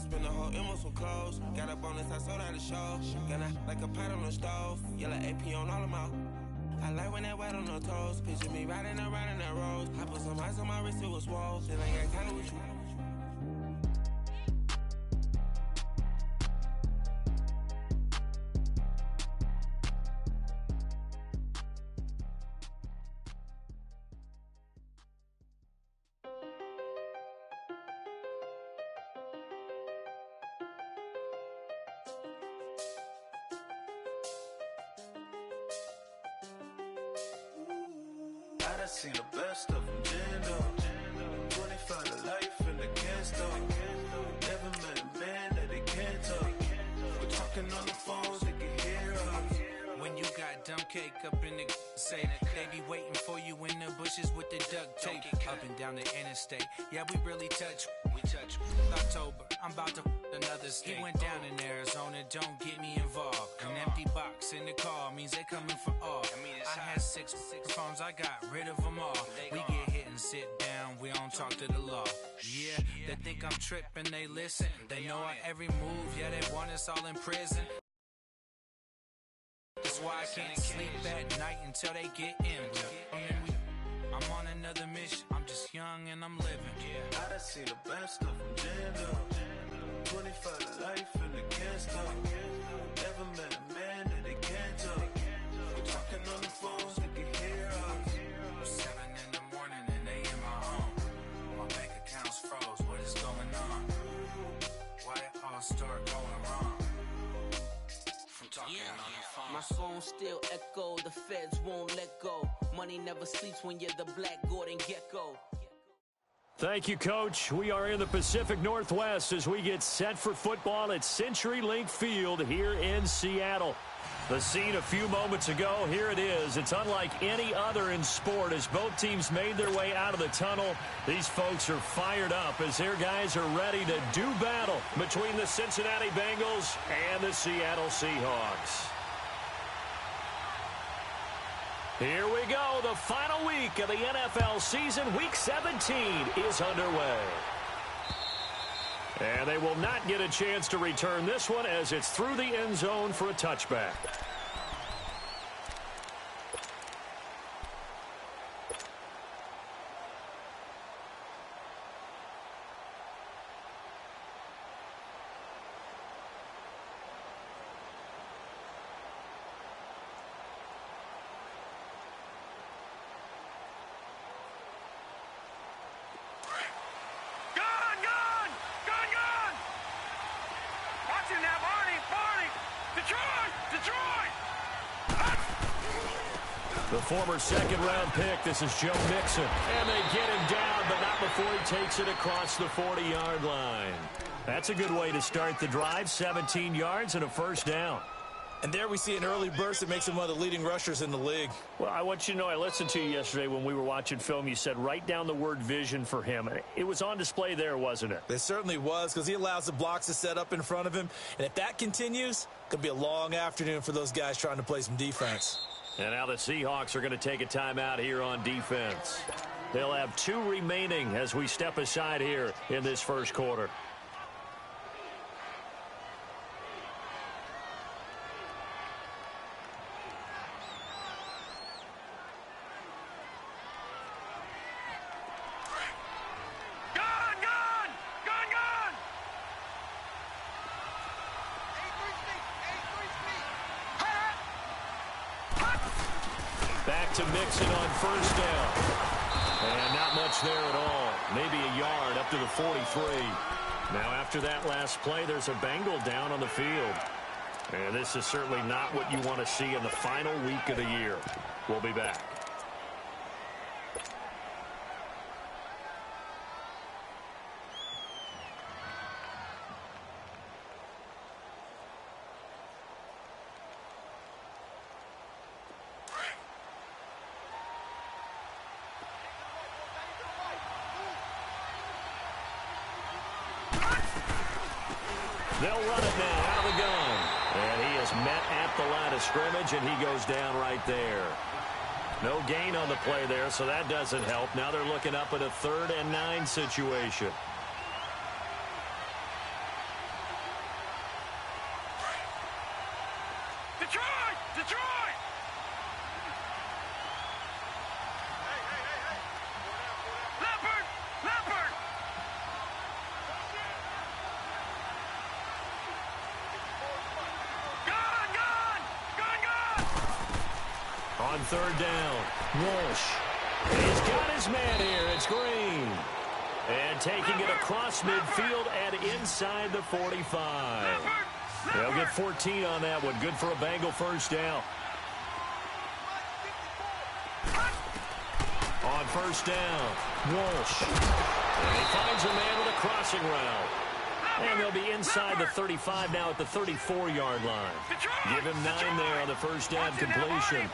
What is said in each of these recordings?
spent the whole M on some clothes. Got up on this, I sold out the show. Got like a pot on the stove. Yellow AP on all of my. I like when that white on the toes. Picture me riding around in that rose. I put some ice on my wrist, it was swole. Then I got kinda with you. I done seen the best of them, Jando. 25 to life in the cansto. Never met a man that they can't talk. We're talking on the phones, they can hear us. When you got dumb cake up in the say they be waiting for you in the bushes with the duct tape. Up and down the interstate. Yeah, we really touch. We touch. October, I'm about to another state. He went down in Arizona, don't get me involved. An empty box in the car means they coming for all. I had six phones, I got rid of them all. We get hit and sit down, we don't talk to the law. Yeah, they think I'm tripping, they listen. They know our every move, yeah, they want us all in prison. That's why I can't sleep at night until they get in. I'm on another mission, I'm just young and I'm living. I done seen the best of them, Jando. 25 to life in the cansto. Never met a man that they can't talk. We're talking on the phones, they can hear us. 7 in the morning and they in my home. My bank account's froze, what is going on? Why it all start going wrong? From talking on the phone. My phone still echo, the feds won't let go. Money never sleeps when you're the Black Gordon Gecko. Thank you, Coach. We are in the Pacific Northwest as we get set for football at CenturyLink Field here in Seattle. The scene a few moments ago, here it is. It's unlike any other in sport as both teams made their way out of the tunnel. These folks are fired up as their guys are ready to do battle between the Cincinnati Bengals and the Seattle Seahawks. Here we go. The final week of the NFL season. Week 17 is underway. And they will not get a chance to return this one as it's through the end zone for a touchback. The former second-round pick, this is Joe Mixon. And they get him down, but not before he takes it across the 40-yard line. That's a good way to start the drive, 17 yards and a first down. And there we see an early burst that makes him one of the leading rushers in the league. Well, I want you to know, I listened to you yesterday when we were watching film. You said write down the word vision for him. It was on display there, wasn't it? It certainly was, because he allows the blocks to set up in front of him. And if that continues, it could be a long afternoon for those guys trying to play some defense. And now the Seahawks are going to take a timeout here on defense. They'll have 2 remaining as we step aside here in this first quarter. Back to Mixon on first down. And not much there at all. Maybe a yard up to the 43. Now after that last play, there's a Bengal down on the field. And this is certainly not what you want to see in the final week of the year. We'll be back. They'll run it now out of the gun. And he is met at the line of scrimmage, and he goes down right there. No gain on the play there, so that doesn't help. Now they're looking up at a 3rd and 9 situation. On third down, Walsh. He's got his man here. It's Green. And taking it across midfield and inside the 45. They'll get 14 on that one. Good for a Bengal first down. On first down, Walsh. And he finds a man with a crossing route. And they'll be inside the 35 now at the 34-yard line. Give him 9 there on the first down completion.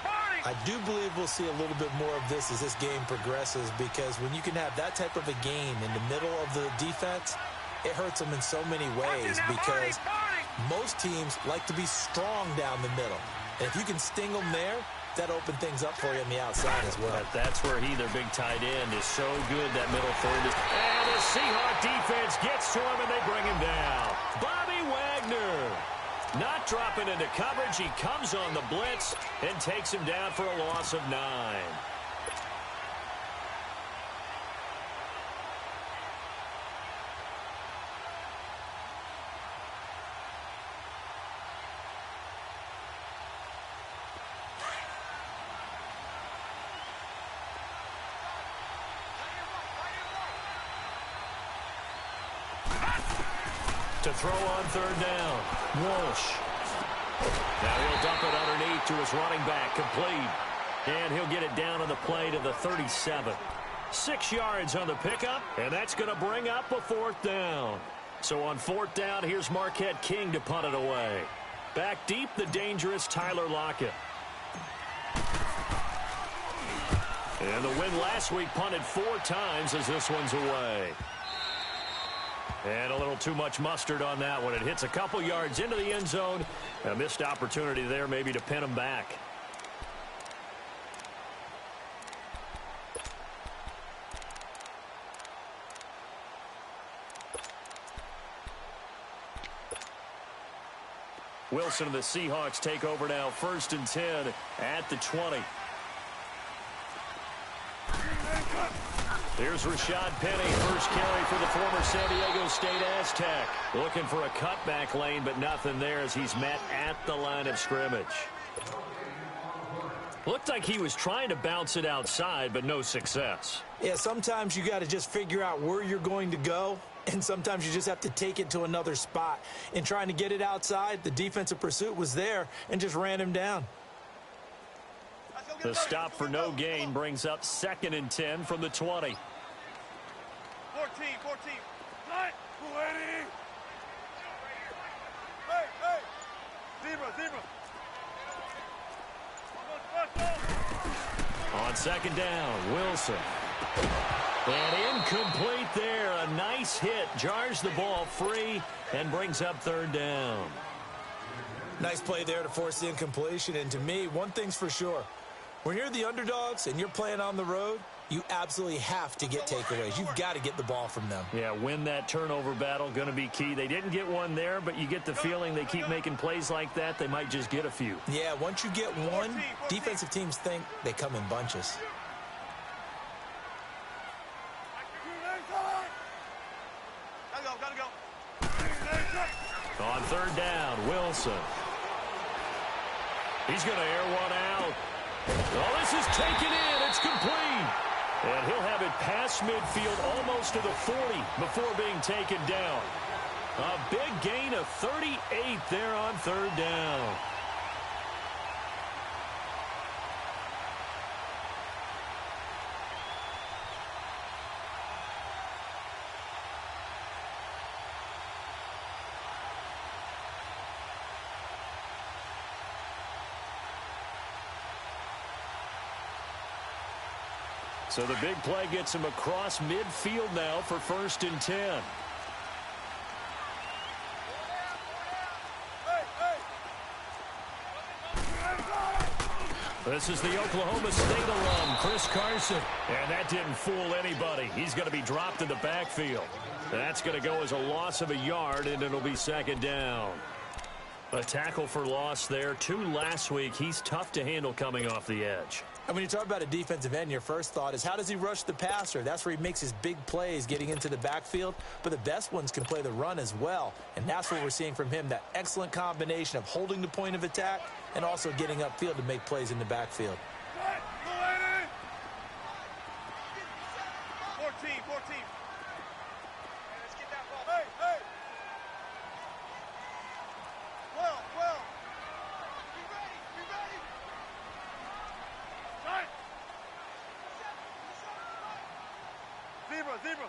I do believe we'll see a little bit more of this as this game progresses, because when you can have that type of a game in the middle of the defense, it hurts them in so many ways, because most teams like to be strong down the middle. And if you can sting them there, that opens things up for you on the outside as well. That's where their big tight end, is so good, that middle third. And the Seahawk defense gets to him, and they bring him down. Bobby Wagner. Not dropping into coverage. He comes on the blitz and takes him down for a loss of 9. To throw on third down, Walsh. Now he'll dump it underneath to his running back, complete. And he'll get it down on the play to the 37. 6 yards on the pickup, and that's going to bring up a fourth down. So on fourth down, here's Marquette King to punt it away. Back deep, the dangerous Tyler Lockett. And the win last week punted 4 times as this one's away. And a little too much mustard on that one. It hits a couple yards into the end zone. A missed opportunity there maybe to pin him back. Wilson and the Seahawks take over now. 1st and 10 at the 20. Here's Rashad Penny, first carry for the former San Diego State Aztec. Looking for a cutback lane, but nothing there as he's met at the line of scrimmage. Looked like he was trying to bounce it outside, but no success. Yeah, sometimes you got to just figure out where you're going to go, and sometimes you just have to take it to another spot. In trying to get it outside, the defensive pursuit was there and just ran him down. The stop for no gain brings up 2nd and 10 from the 20. 14. Line. Hey. Zebra. On 2nd down, Wilson. And incomplete there. A nice hit. Jars the ball free and brings up 3rd down. Nice play there to force the incompletion. And to me, one thing's for sure. When you're the underdogs and you're playing on the road, you absolutely have to get takeaways. You've got to get the ball from them. Yeah, win that turnover battle, going to be key. They didn't get one there, but you get the feeling they keep making plays like that, they might just get a few. Yeah, once you get one, defensive teams think they come in bunches. Gotta go. On 3rd down, Wilson. He's going to air one out. Oh, this is taken in. It's complete. And he'll have it past midfield almost to the 40 before being taken down. A big gain of 38 there on 3rd down. So the big play gets him across midfield now for 1st and 10. This is the Oklahoma State alum, Chris Carson. And that didn't fool anybody. He's going to be dropped in the backfield. That's going to go as a loss of a yard, and it'll be 2nd down. A tackle for loss there. 2 last week. He's tough to handle coming off the edge. And when you talk about a defensive end, your first thought is, how does he rush the passer? That's where he makes his big plays getting into the backfield. But the best ones can play the run as well. And that's what we're seeing from him, that excellent combination of holding the point of attack and also getting upfield to make plays in the backfield. 14. Let's get that ball. Hey. Well. Be ready. Zebra.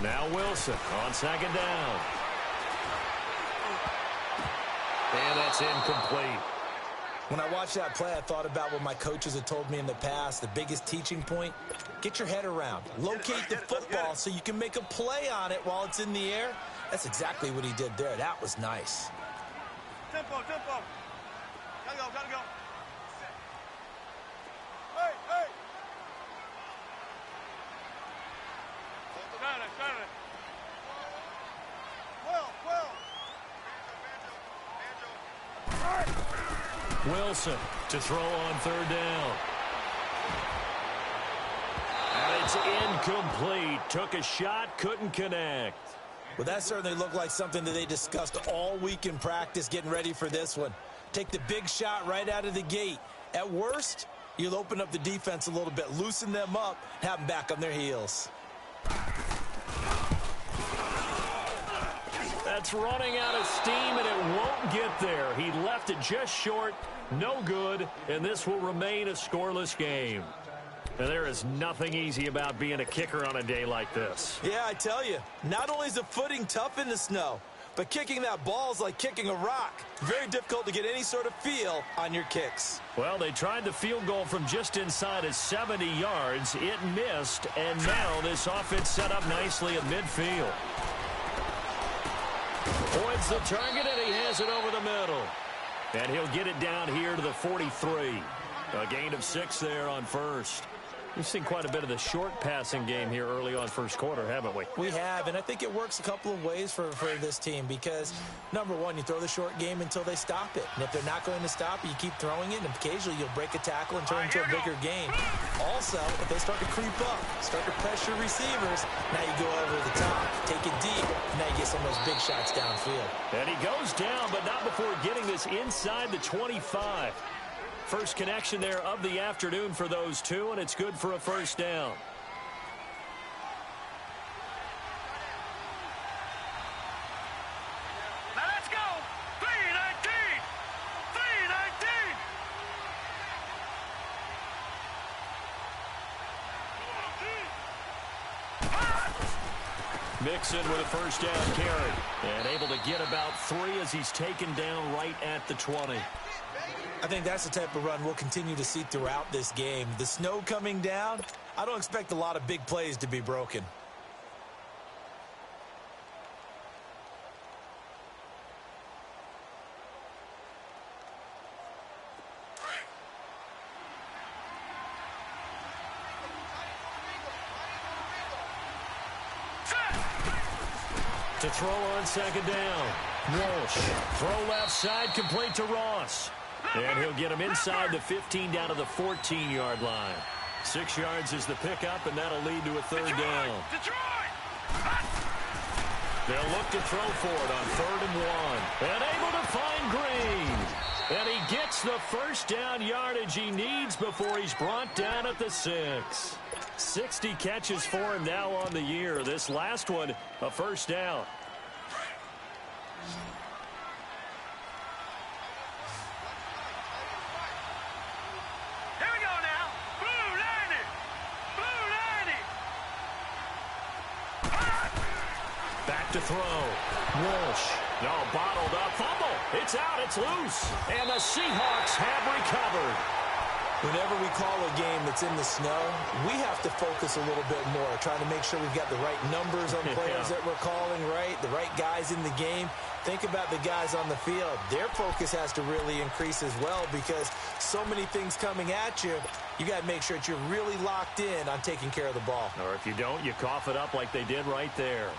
Now Wilson on second down. And that's incomplete. When I watched that play, I thought about what my coaches had told me in the past. The biggest teaching point, get your head around. Locate the football so you can make a play on it while it's in the air. That's exactly what he did there. That was nice. Tempo. Gotta go. Hey. Got it. Well. Wilson to throw on third down. And it's incomplete. Took a shot, couldn't connect. Well, that certainly looked like something that they discussed all week in practice getting ready for this one. Take the big shot right out of the gate. At worst, you'll open up the defense a little bit, loosen them up, have them back on their heels. That's running out of steam, and it won't get there. He left it just short, no good, and this will remain a scoreless game. And there is nothing easy about being a kicker on a day like this. Yeah, I tell you, not only is the footing tough in the snow, but kicking that ball is like kicking a rock. Very difficult to get any sort of feel on your kicks. Well, they tried the field goal from just inside of 70 yards. It missed, and now this offense set up nicely at midfield. Points the target, and he has it over the middle. And he'll get it down here to the 43. A gain of 6 there on first. We've seen quite a bit of the short passing game here early on first quarter, haven't we? We have, and I think it works a couple of ways for this team because, number one, you throw the short game until they stop it. And if they're not going to stop it, you keep throwing it, and occasionally you'll break a tackle and turn into a bigger game. Also, if they start to creep up, start to pressure receivers, now you go over the top, take it deep, now you get some of those big shots downfield. And he goes down, but not before getting this inside the 25. First connection there of the afternoon for those two, and it's good for a first down. Now let's go. 319. Mixon with a first down carry. And able to get about 3 as he's taken down right at the 20. I think that's the type of run we'll continue to see throughout this game. The snow coming down, I don't expect a lot of big plays to be broken. To throw on second down. Walsh. Throw left side, complete to Ross. And he'll get him inside the 15 down to the 14-yard line. 6 yards is the pickup, and that'll lead to a third down. They'll look to throw for it on 3rd and 1. And able to find Green. And he gets the first down yardage he needs before he's brought down at the 6. 60 catches for him now on the year. This last one, a first down. Here we go now. Blue lining. Back to throw. Walsh. No, bottled up. Fumble. It's out. It's loose. And the Seahawks have recovered. Whenever we call a game that's in the snow, we have to focus a little bit more, trying to make sure we've got the right numbers on players that we're calling, right? The right guys in the game. Think about the guys on the field. Their focus has to really increase as well because so many things coming at you, you got to make sure that you're really locked in on taking care of the ball. Or if you don't, you cough it up like they did right there.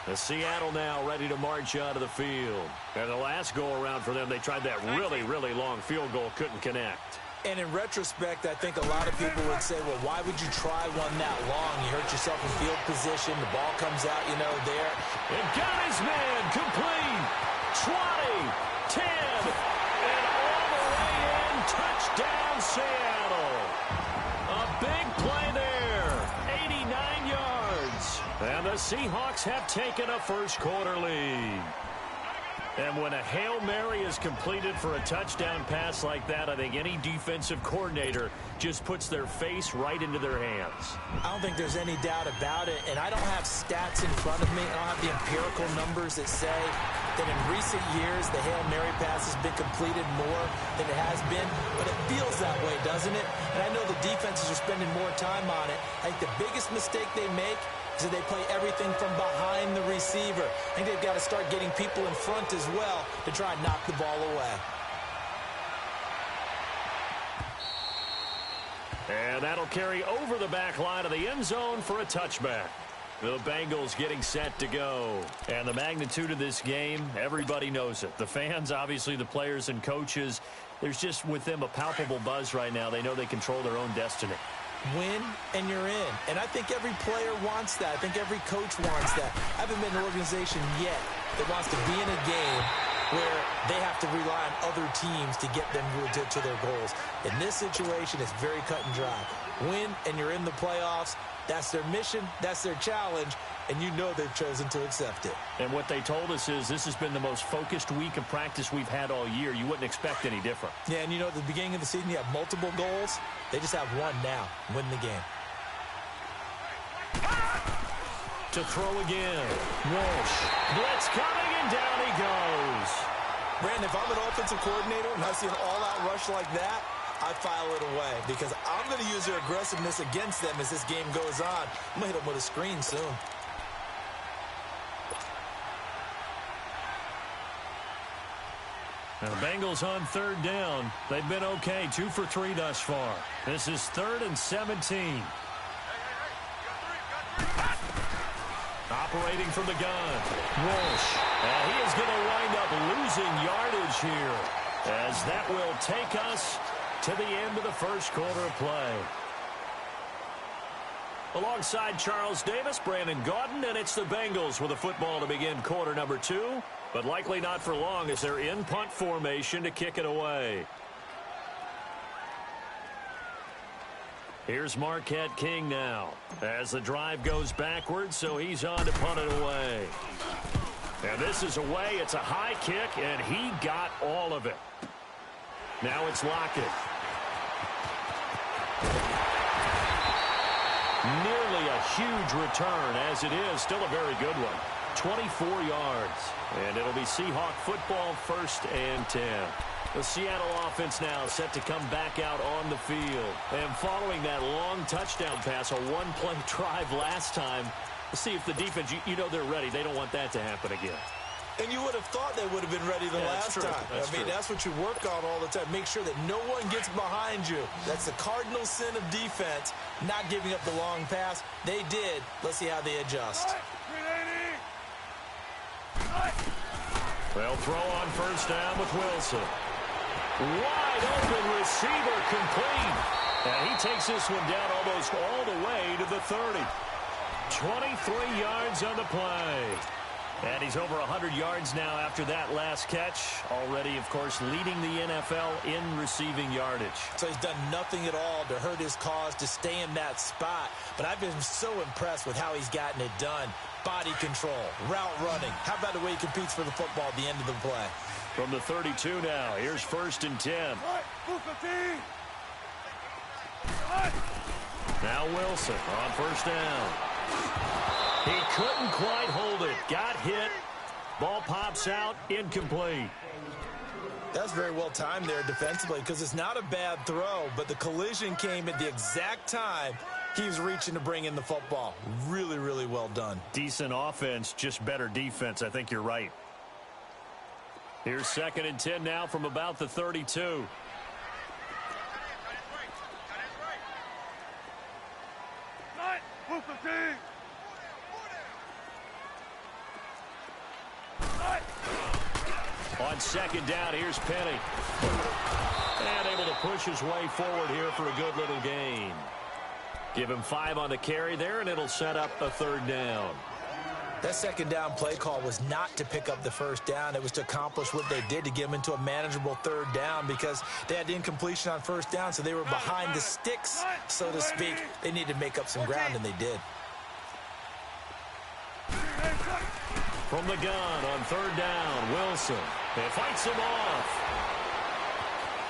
The Seattle now ready to march out of the field. And the last go-around for them, they tried that really, really long field goal, couldn't connect. And in retrospect, I think a lot of people would say, well, why would you try one that long? You hurt yourself in field position. The ball comes out, there. And got his man complete. 20, 10, and all the way in. Touchdown, Seattle. A big play there. 89 yards. And the Seahawks have taken a first-quarter lead. And when a Hail Mary is completed for a touchdown pass like that, I think any defensive coordinator just puts their face right into their hands. I don't think there's any doubt about it, and I don't have stats in front of me. I don't have the empirical numbers that say that in recent years the Hail Mary pass has been completed more than it has been, but it feels that way, doesn't it? And I know the defenses are spending more time on it. I think the biggest mistake they make is that they play everything from behind the receiver. I think they've got to start getting people in front as well to try and knock the ball away. And that'll carry over the back line of the end zone for a touchback. The Bengals getting set to go. And the magnitude of this game, everybody knows it. The fans, obviously the players and coaches, there's just with them a palpable buzz right now. They know they control their own destiny. Win and you're in. And I think every player wants that. I think every coach wants that. I haven't been in an organization yet that wants to be in a game where they have to rely on other teams to get them to their goals. In this situation, it's very cut and dry. Win and you're in the playoffs. That's their mission. That's their challenge. And you know they've chosen to accept it. And what they told us is this has been the most focused week of practice we've had all year. You wouldn't expect any different. Yeah, and at the beginning of the season, you have multiple goals. They just have one now. Win the game. To throw again. Walsh. Blitz coming, and down he goes. Brandon, if I'm an offensive coordinator and I see an all-out rush like that, I file it away because I'm going to use their aggressiveness against them as this game goes on. I'm going to hit them with a screen soon. And the Bengals on third down. They've been okay, 2 for 3 thus far. This is 3rd and 17. Operating from the gun. Walsh. And he is going to wind up losing yardage here as that will take us to the end of the first quarter of play. Alongside Charles Davis, Brandon Gaudin, and it's the Bengals with a football to begin quarter number 2. But likely not for long as they're in punt formation to kick it away. Here's Marquette King now as the drive goes backwards, so he's on to punt it away. And this is away. It's a high kick, and he got all of it. Now it's Lockett. Nearly a huge return, as it is. Still a very good one. 24 yards. And it'll be Seahawk football, 1st and 10. The Seattle offense now set to come back out on the field. And following that long touchdown pass, a one-play drive last time, let's see if the defense, they're ready. They don't want that to happen again. And you would have thought they would have been ready the last time. That's what you work on all the time. Make sure that no one gets behind you. That's the cardinal sin of defense, not giving up the long pass. They did. Let's see how they adjust. They'll throw on 1st down with Wilson. Wide open receiver complete. And he takes this one down almost all the way to the 30. 23 yards on the play. And he's over 100 yards now after that last catch. Already, of course, leading the NFL in receiving yardage. So he's done nothing at all to hurt his cause, to stay in that spot. But I've been so impressed with how he's gotten it done. Body control, route running. How about the way he competes for the football at the end of the play? From the 32 now, here's 1st and 10. Now Wilson on 1st down. He couldn't quite hold it. Got hit. Ball pops out. Incomplete. That's very well timed there defensively because it's not a bad throw, but the collision came at the exact time he was reaching to bring in the football. Really, really well done. Decent offense, just better defense. I think you're right. Here's 2nd and 10 now from about the 32. second down. Here's Penny. And able to push his way forward here for a good little gain. Give him 5 on the carry there, and it'll set up a third down. That second down play call was not to pick up the first down. It was to accomplish what they did, to get them into a manageable third down, because they had incompletion on first down, so they were behind the sticks, so to speak. They needed to make up some ground, and they did. From the gun on third down, Wilson. He fights him off.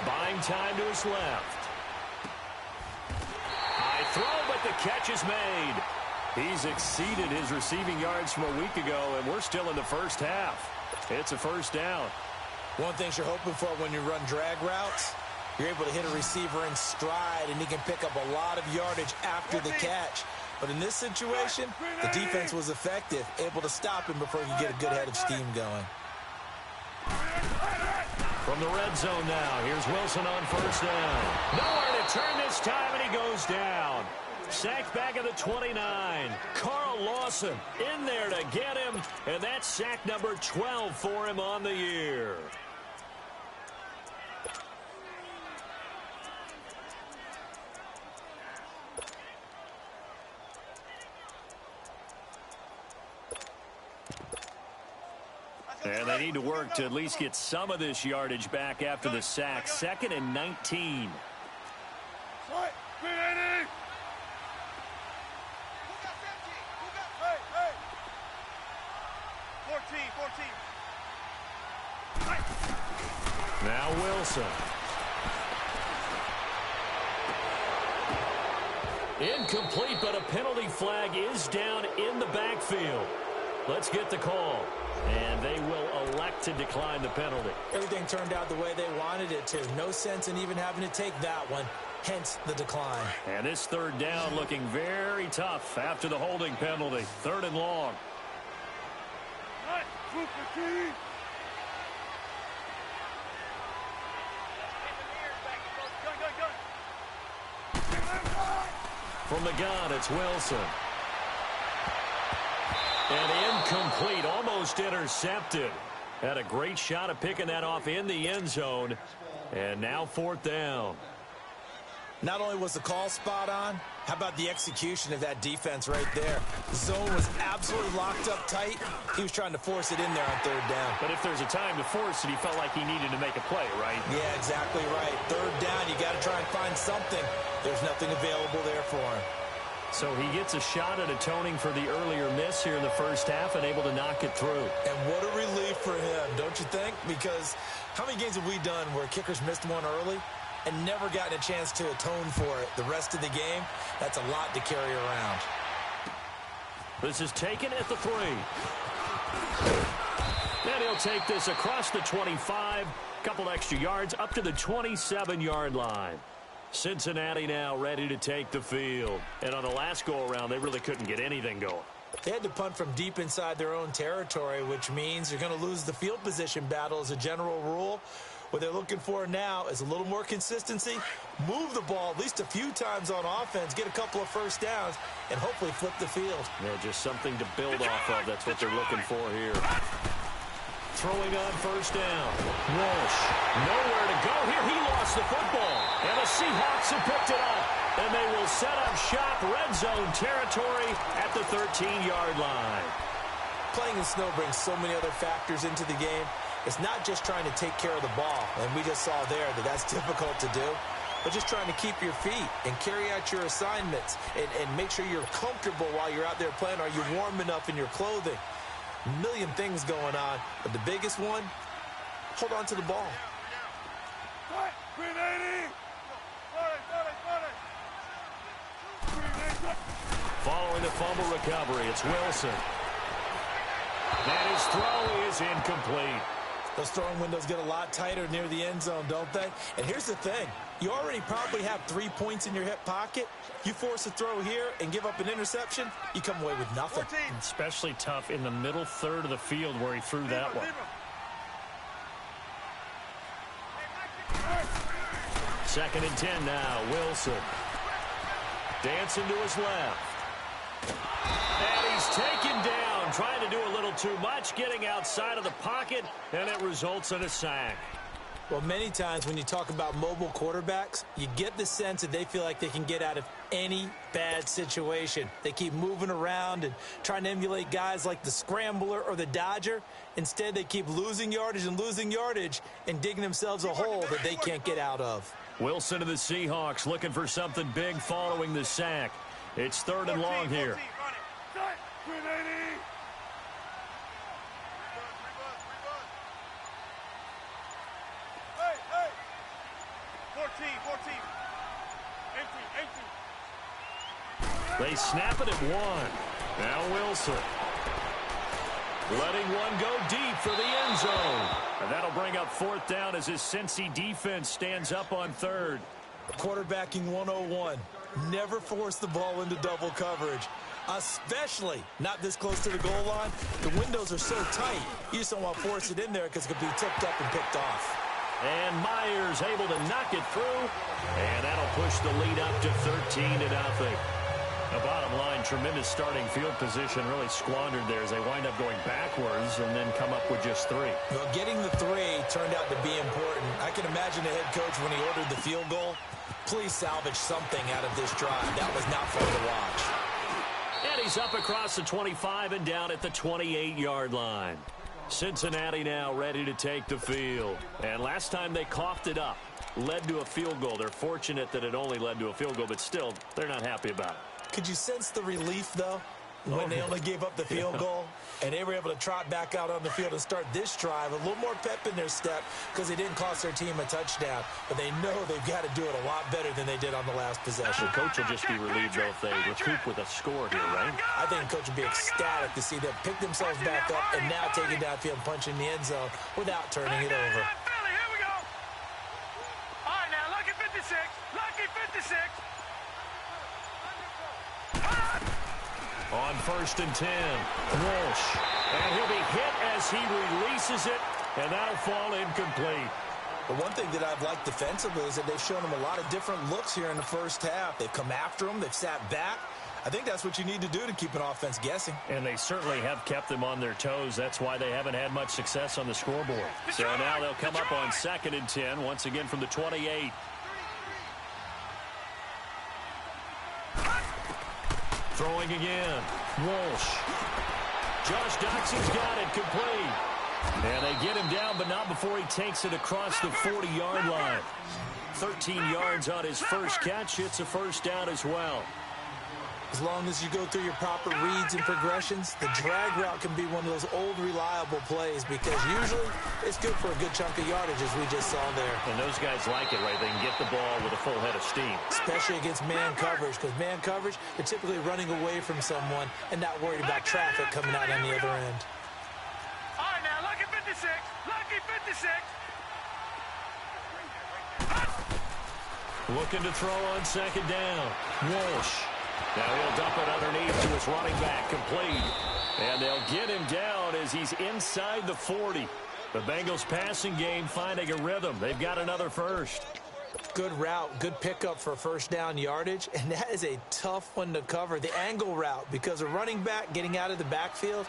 Buying time to his left. High throw, but the catch is made. He's exceeded his receiving yards from a week ago, and we're still in the first half. It's a first down. One thing you're hoping for when you run drag routes, you're able to hit a receiver in stride, and he can pick up a lot of yardage after the catch. But in this situation, the defense was effective, able to stop him before he could get a good head of steam going. From the red zone now, here's Wilson on first down. Nowhere to turn this time, and he goes down. Sacked back at the 29. Carl Lawson in there to get him, and that's sack number 12 for him on the year. And they need to work to at least get some of this yardage back after the sack. 2nd and 19. 14. Now Wilson. Incomplete, but a penalty flag is down in the backfield. Let's get the call. And they will elect to decline the penalty. Everything turned out the way they wanted it to. No sense in even having to take that one. Hence the decline. And this third down looking very tough after the holding penalty. 3rd and long. From the gun, it's Wilson. And incomplete, almost intercepted. Had a great shot at picking that off in the end zone. And now 4th down. Not only was the call spot on, how about the execution of that defense right there? The zone was absolutely locked up tight. He was trying to force it in there on 3rd down. But if there's a time to force it, he felt like he needed to make a play, right? Yeah, exactly right. 3rd down, you got to try and find something. There's nothing available there for him. So he gets a shot at atoning for the earlier miss here in the first half and able to knock it through. And what a relief for him, don't you think? Because how many games have we done where kickers missed one early and never gotten a chance to atone for it the rest of the game? That's a lot to carry around. This is taken at the 3. And he'll take this across the 25. Couple extra yards up to the 27-yard line. Cincinnati now ready to take the field. And on the last go-around, they really couldn't get anything going. They had to punt from deep inside their own territory, which means you're going to lose the field position battle as a general rule. What they're looking for now is a little more consistency, move the ball at least a few times on offense, get a couple of first downs, and hopefully flip the field. Yeah, just something to build off of. That's what they're looking for here. Throwing on first down. Walsh, nowhere to go here. He lost the football. And the Seahawks have picked it up. And they will set up shop, red zone territory at the 13-yard line. Playing in snow brings so many other factors into the game. It's not just trying to take care of the ball, and we just saw there that that's difficult to do, but just trying to keep your feet and carry out your assignments and make sure you're comfortable while you're out there playing. Are you warm enough in your clothing? A million things going on, but the biggest one, hold on to the ball. Following the fumble recovery, it's Wilson. And his throw is incomplete. Those throwing windows get a lot tighter near the end zone, don't they? And here's the thing. You already probably have 3 points in your hip pocket. You force a throw here and give up an interception, you come away with nothing. Especially tough in the middle third of the field where he threw that one. 2nd and 10 now. Wilson. Dancing to his left. And he's taken down them trying to do a little too much, getting outside of the pocket, and it results in a sack. Well, many times when you talk about mobile quarterbacks, you get the sense that they feel like they can get out of any bad situation. They keep moving around and trying to emulate guys like the scrambler or the dodger. Instead, they keep losing yardage and digging themselves a hole that they can't get out of. Wilson to the Seahawks looking for something big following the sack. It's 3rd and long here. They snap it at 1. Now Wilson. Letting one go deep for the end zone. And that'll bring up 4th down as his Cincy defense stands up on 3rd. Quarterbacking 101. Never force the ball into double coverage, especially not this close to the goal line. The windows are so tight, you just don't want to force it in there because it could be tipped up and picked off. And Myers able to knock it through, and that'll push the lead up to 13-0. The bottom line, tremendous starting field position, really squandered there as they wind up going backwards and then come up with just 3. Well, getting the 3 turned out to be important. I can imagine the head coach when he ordered the field goal. Please salvage something out of this drive. That was not fun to watch. And he's up across the 25 and down at the 28-yard line. Cincinnati now ready to take the field. And last time they coughed it up, led to a field goal. They're fortunate that it only led to a field goal, but still, they're not happy about it. Could you sense the relief, though, when they only gave up the field goal? And they were able to trot back out on the field and start this drive. A little more pep in their step because they didn't cost their team a touchdown. But they know they've got to do it a lot better than they did on the last possession. The coach will just be relieved, though, if they recoup with a score here, right? I think the coach will be ecstatic to see them pick themselves back up and now take it downfield and punch in the end zone without turning it over. Here we go. All right, now, lucky 56. Lucky 56. On 1st and 10, Walsh. And he'll be hit as he releases it, and that'll fall incomplete. The one thing that I've liked defensively is that they've shown them a lot of different looks here in the first half. They've come after them. They've sat back. I think that's what you need to do to keep an offense guessing. And they certainly have kept them on their toes. That's why they haven't had much success on the scoreboard. So now they'll come up on 2nd and 10, once again from the 28. Throwing again. Walsh. Josh Doxey's got it complete. And they get him down, but not before he takes it across the 40-yard line. 13 yards on his first catch. It's a 1st down as well. As long as you go through your proper reads and progressions, the drag route can be one of those old reliable plays because usually it's good for a good chunk of yardage, as we just saw there. And those guys like it, right? They can get the ball with a full head of steam. Especially against man coverage, because man coverage, they're typically running away from someone and not worried about traffic coming out on the other end. All right, now, lucky 56. Lucky 56. Looking to throw on 2nd down. Walsh. Now he'll dump it underneath to his running back, complete. And they'll get him down as he's inside the 40. The Bengals passing game finding a rhythm. They've got another 1st. Good route, good pickup for 1st down yardage, and that is a tough one to cover, the angle route, because a running back getting out of the backfield,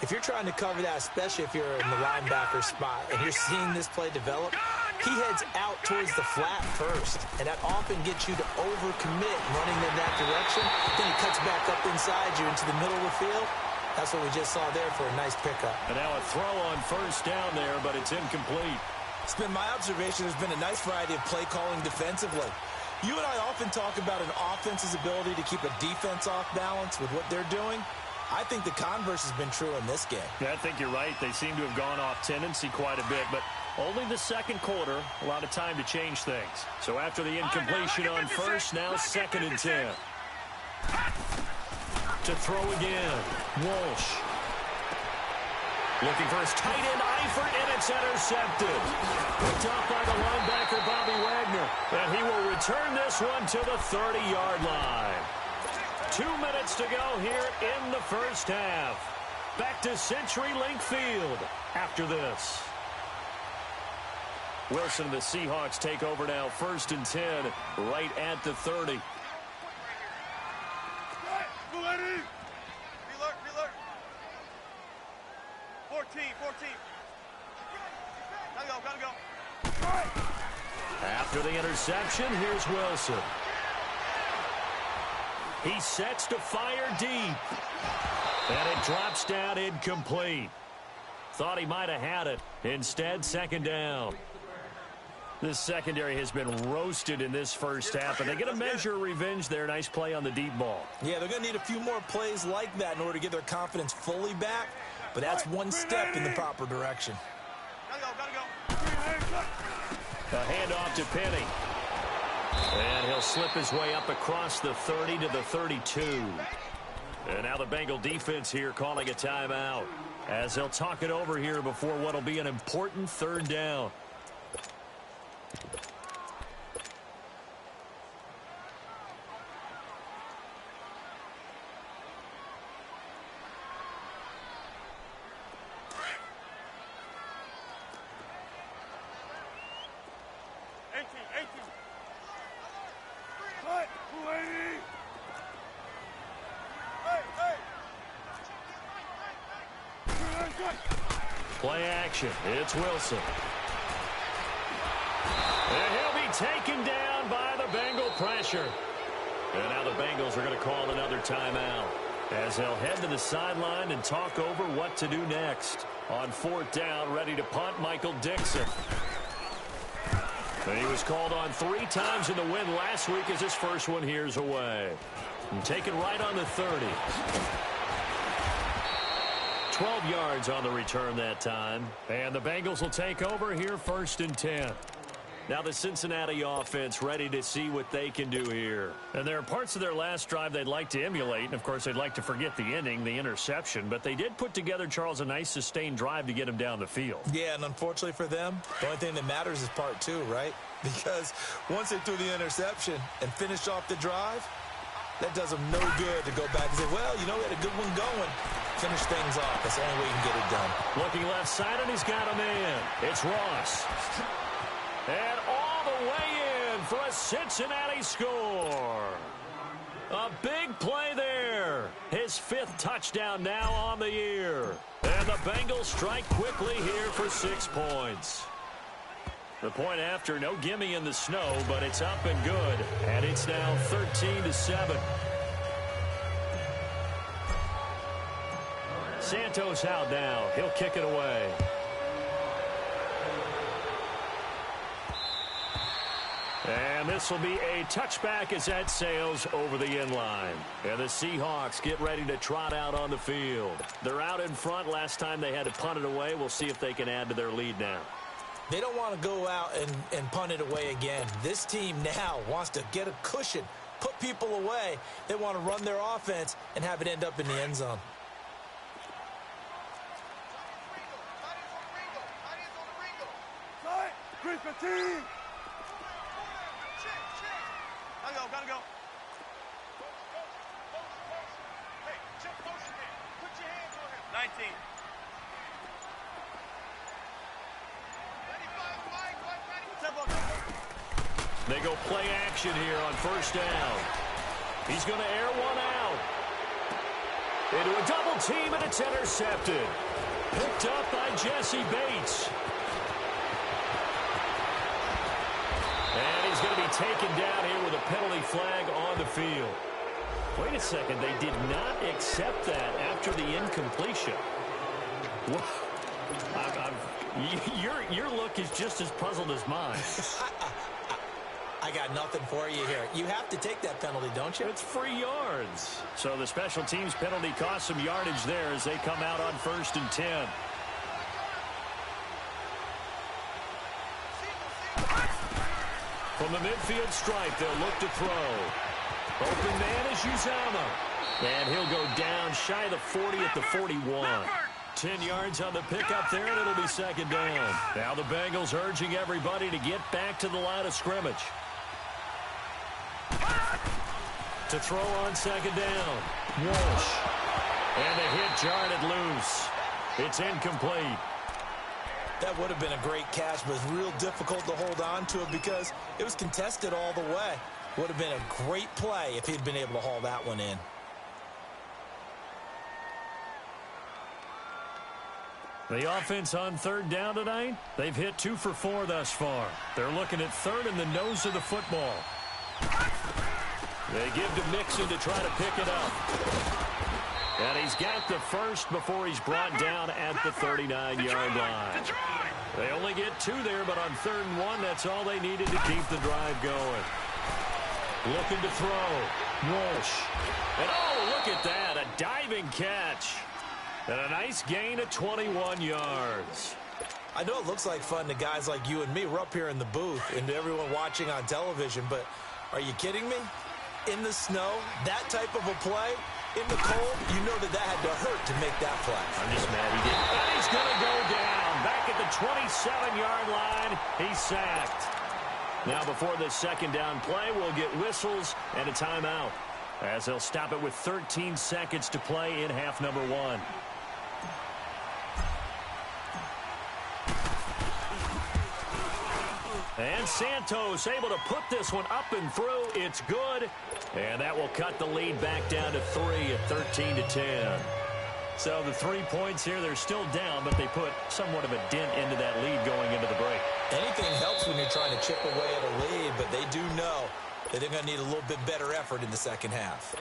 if you're trying to cover that, especially if you're in the linebacker spot and you're seeing this play develop, he heads out towards the flat first, and that often gets you to overcommit running in that direction. Then he cuts back up inside you into the middle of the field. That's what we just saw there for a nice pickup. And now a throw on 1st down there, but it's incomplete. It's been my observation. There's been a nice variety of play calling defensively. You and I often talk about an offense's ability to keep a defense off balance with what they're doing. I think the converse has been true in this game. Yeah, I think you're right. They seem to have gone off tendency quite a bit, but only the 2nd quarter, a lot of time to change things. So after the incompletion on 1st, now 2nd and 10. To throw again, Walsh. Looking for his tight end, Eifert, and it's intercepted. Picked off by the linebacker, Bobby Wagner. And he will return this one to the 30-yard line. 2 minutes to go here in the 1st half. Back to CenturyLink Field after this. Wilson and the Seahawks take over now, 1st and 10, right at the 30. Gotta go. After the interception, here's Wilson. He sets to fire deep. And it drops down incomplete. Thought he might have had it. Instead, second down. This secondary has been roasted in this first half, and they get a measure of revenge there. Nice play on the deep ball. Yeah, they're going to need a few more plays like that in order to get their confidence fully back, but that's one step in the proper direction. Gotta go. A handoff to Penny. And he'll slip his way up across the 30 to the 32. And now the Bengal defense here calling a timeout as they'll talk it over here before what will be an important third down. Play action. It's Wilson. And he'll be taken down by the Bengal pressure. And now the Bengals are going to call another timeout as they'll head to the sideline and talk over what to do next. On fourth down, ready to punt, Michael Dixon. And he was called on 3 times in the win last week as his first one here's away. And taken right on the 30. 12 yards on the return that time. And the Bengals will take over here first and 10. Now the Cincinnati offense ready to see what they can do here. And there are parts of their last drive they'd like to emulate. And, of course, they'd like to forget the ending, the interception. But they did put together, Charles, a nice sustained drive to get him down the field. Yeah, and unfortunately for them, the only thing that matters is part 2, right? Because once they threw the interception and finished off the drive, that does them no good to go back and say, well, you know, we had a good one going. Finish things off. That's the only way you can get it done. Looking left side, and he's got a man. It's Ross. And all the way in for a Cincinnati score. A big play there. His 5th touchdown now on the year. And the Bengals strike quickly here for 6 points. The point after, no gimme in the snow, but it's up and good. And it's now 13-7. Santos out now. He'll kick it away. And this will be a touchback as that sails over the end line. And the Seahawks get ready to trot out on the field. They're out in front. Last time they had to punt it away. We'll see if they can add to their lead now. They don't want to go out and punt it away again. This team now wants to get a cushion, put people away. They want to run their offense and have it end up in the end zone. Gotta go. Hey, check motion here. Put your hands on him. 19. 95, They go play action here on first down. He's going to air one out. Into a double team, and it's intercepted. Picked up by Jesse Bates. And he's going to be taken down here with a penalty flag on the field. Wait a second. They did not accept that after the incompletion. Your look is just as puzzled as mine. I got nothing for you here. You have to take that penalty, don't you? It's free yards. So the special teams penalty cost some yardage there as they come out on first and 10. From the midfield stripe, they'll look to throw. Open man is Uzama. And he'll go down shy of the 40 at the 41. 10 yards on the pickup there, and it'll be second down. Now the Bengals urging everybody to get back to the line of scrimmage. To throw on second down. Walsh. And the hit jarred it loose. It's incomplete. That would have been a great catch, but it's real difficult to hold on to it because it was contested all the way. Would have been a great play if he'd been able to haul that one in. The offense on third down tonight, they've hit 2 for 4 thus far. They're looking at third in the nose of the football. They give to Mixon to try to pick it up. And he's got the first before he's brought down at the 39-yard line. They only get 2 there, but on 3rd and 1, that's all they needed to keep the drive going. Looking to throw. Walsh. And oh, look at that, a diving catch. And a nice gain of 21 yards. I know it looks like fun to guys like you and me. We're up here in the booth and to everyone watching on television, but are you kidding me? In the snow, that type of a play, in the cold, you know that had to hurt to make that play. I'm just mad he didn't. And he's going to go down. Back at the 27-yard line, he's sacked. Now before this second down play, we'll get whistles and a timeout, as they'll stop it with 13 seconds to play in half number 1. And Santos able to put this one up and through. It's good. And that will cut the lead back down to 3 at 13-10. So the 3 points here, they're still down, but they put somewhat of a dent into that lead going into the break. Anything helps when you're trying to chip away at a lead, but they do know that they're going to need a little bit better effort in the second half.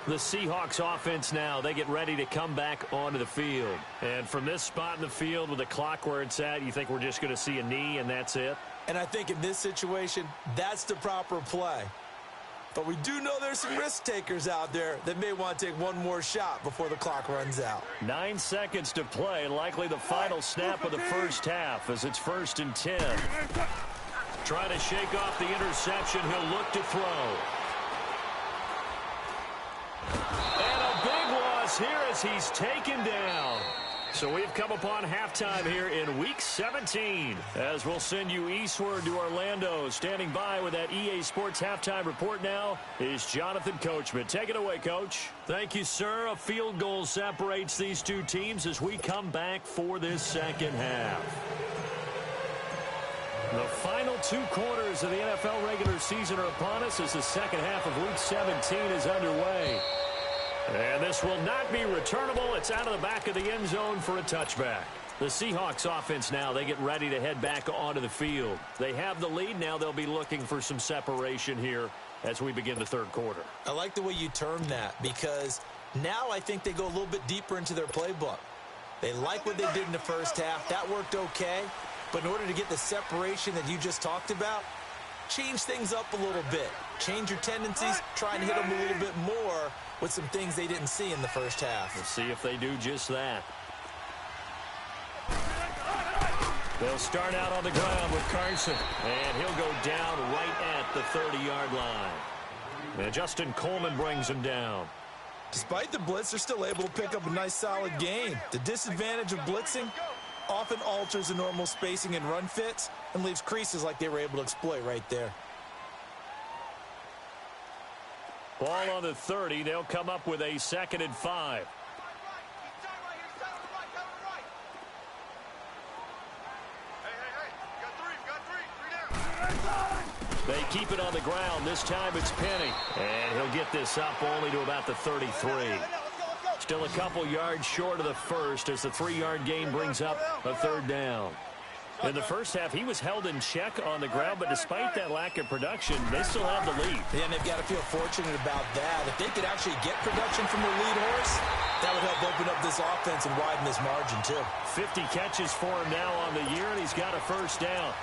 The Seahawks offense now, they get ready to come back onto the field. And from this spot in the field with the clock where it's at, you think we're just going to see a knee and that's it? And I think in this situation, that's the proper play. But we do know there's some risk takers out there that may want to take one more shot before the clock runs out. 9 seconds to play, likely the final snap of the first half as it's 1st and 10. Trying to shake off the interception, he'll look to throw. And a big loss here as he's taken down. So we've come upon halftime here in Week 17. As we'll send you eastward to Orlando. Standing by with that EA Sports halftime report now is Jonathan Coachman. Take it away, Coach. Thank you, sir. A field goal separates these two teams as we come back for this second half. The final 2 quarters of the NFL regular season are upon us as the second half of Week 17 is underway. And this will not be returnable. It's out of the back of the end zone for a touchback. The Seahawks offense now, they get ready to head back onto the field. They have the lead. Now they'll be looking for some separation here as we begin the third quarter. I like the way you term that because now I think they go a little bit deeper into their playbook. They like what they did in the first half. That worked okay. But in order to get the separation that you just talked about, change things up a little bit. Change your tendencies. Try and hit them a little bit more with some things they didn't see in the first half. We'll see if they do just that. They'll start out on the ground with Carson, and he'll go down right at the 30-yard line. And Justin Coleman brings him down. Despite the blitz, they're still able to pick up a nice, solid gain. The disadvantage of blitzing often alters the normal spacing and run fits and leaves creases like they were able to exploit right there. Ball on the 30. They'll come up with a 2nd and 5. They keep it on the ground. This time it's Penny. And he'll get this up only to about the 33. Still a couple yards short of the first as the 3-yard gain brings up a 3rd down. In the first half, he was held in check on the ground, but despite that lack of production, they still have the lead. Yeah, and they've got to feel fortunate about that. If they could actually get production from their lead horse, that would help open up this offense and widen this margin, too. 50 catches for him now on the year, and he's got a 1st down.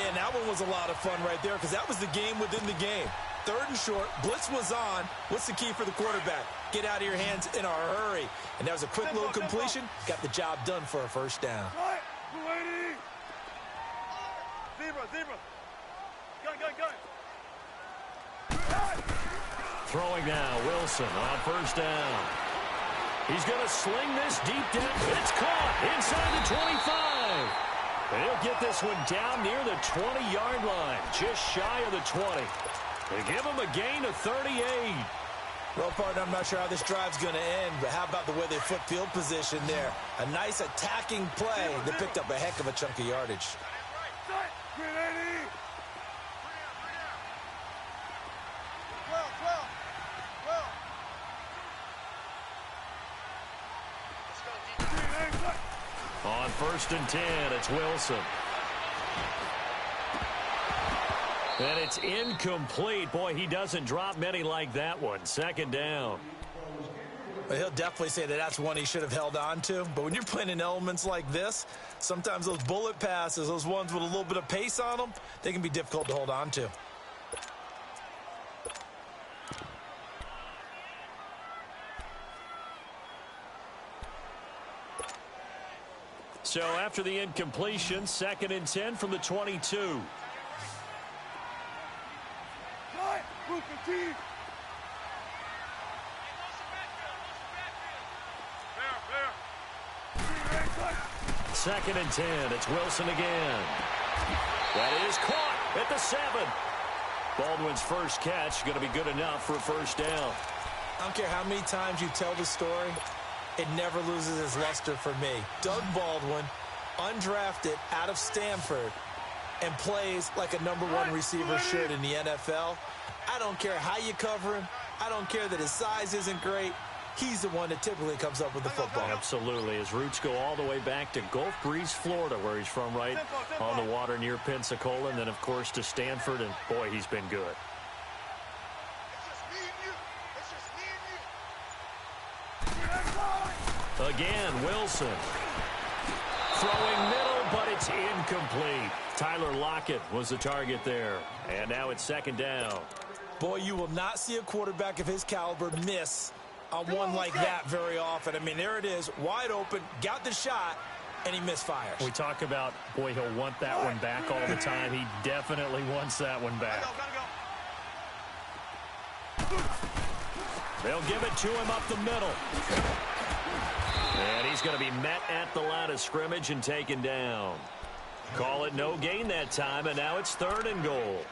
And that one was a lot of fun right there because that was the game within the game. 3rd and short, blitz was on. What's the key for the quarterback? Get out of your hands in a hurry. And that was a quick little completion. Got the job done for a 1st down. Throwing now, Wilson on 1st down. He's going to sling this deep down. It's caught inside the 25. And he'll get this one down near the 20-yard line, just shy of the 20. They give him a gain of 38. Well, partner, I'm not sure how this drive's going to end, but how about the way they flip field position there? A nice attacking play that picked up a heck of a chunk of yardage. On 1st and 10, it's Wilson. And it's incomplete. Boy, he doesn't drop many like that one. 2nd down. But he'll definitely say that that's one he should have held on to. But when you're playing in elements like this, sometimes those bullet passes, those ones with a little bit of pace on them, they can be difficult to hold on to. So after the incompletion, 2nd and 10 from the 22. Second and 10. It's Wilson again. That is caught at the 7. Baldwin's first catch going to be good enough for a 1st down. I don't care how many times you tell the story, it never loses its luster for me. Doug Baldwin, undrafted out of Stanford, and plays like a #1 receiver should in the NFL. I don't care how you cover him. I don't care that his size isn't great. He's the one that typically comes up with the football. Absolutely. His roots go all the way back to Gulf Breeze, Florida, where he's from, right on the water near Pensacola, and then, of course, to Stanford, and, boy, he's been good. Again, Wilson. Throwing middle, but it's incomplete. Tyler Lockett was the target there. And now it's 2nd down. Boy, you will not see a quarterback of his caliber miss on one like that very often. I mean, there it is, wide open, got the shot, and he misfires. We talk about, boy, he'll want that one back all the time. He definitely wants that one back. They'll give it to him up the middle. And he's going to be met at the line of scrimmage and taken down. Call it no gain that time, and now it's 3rd and goal.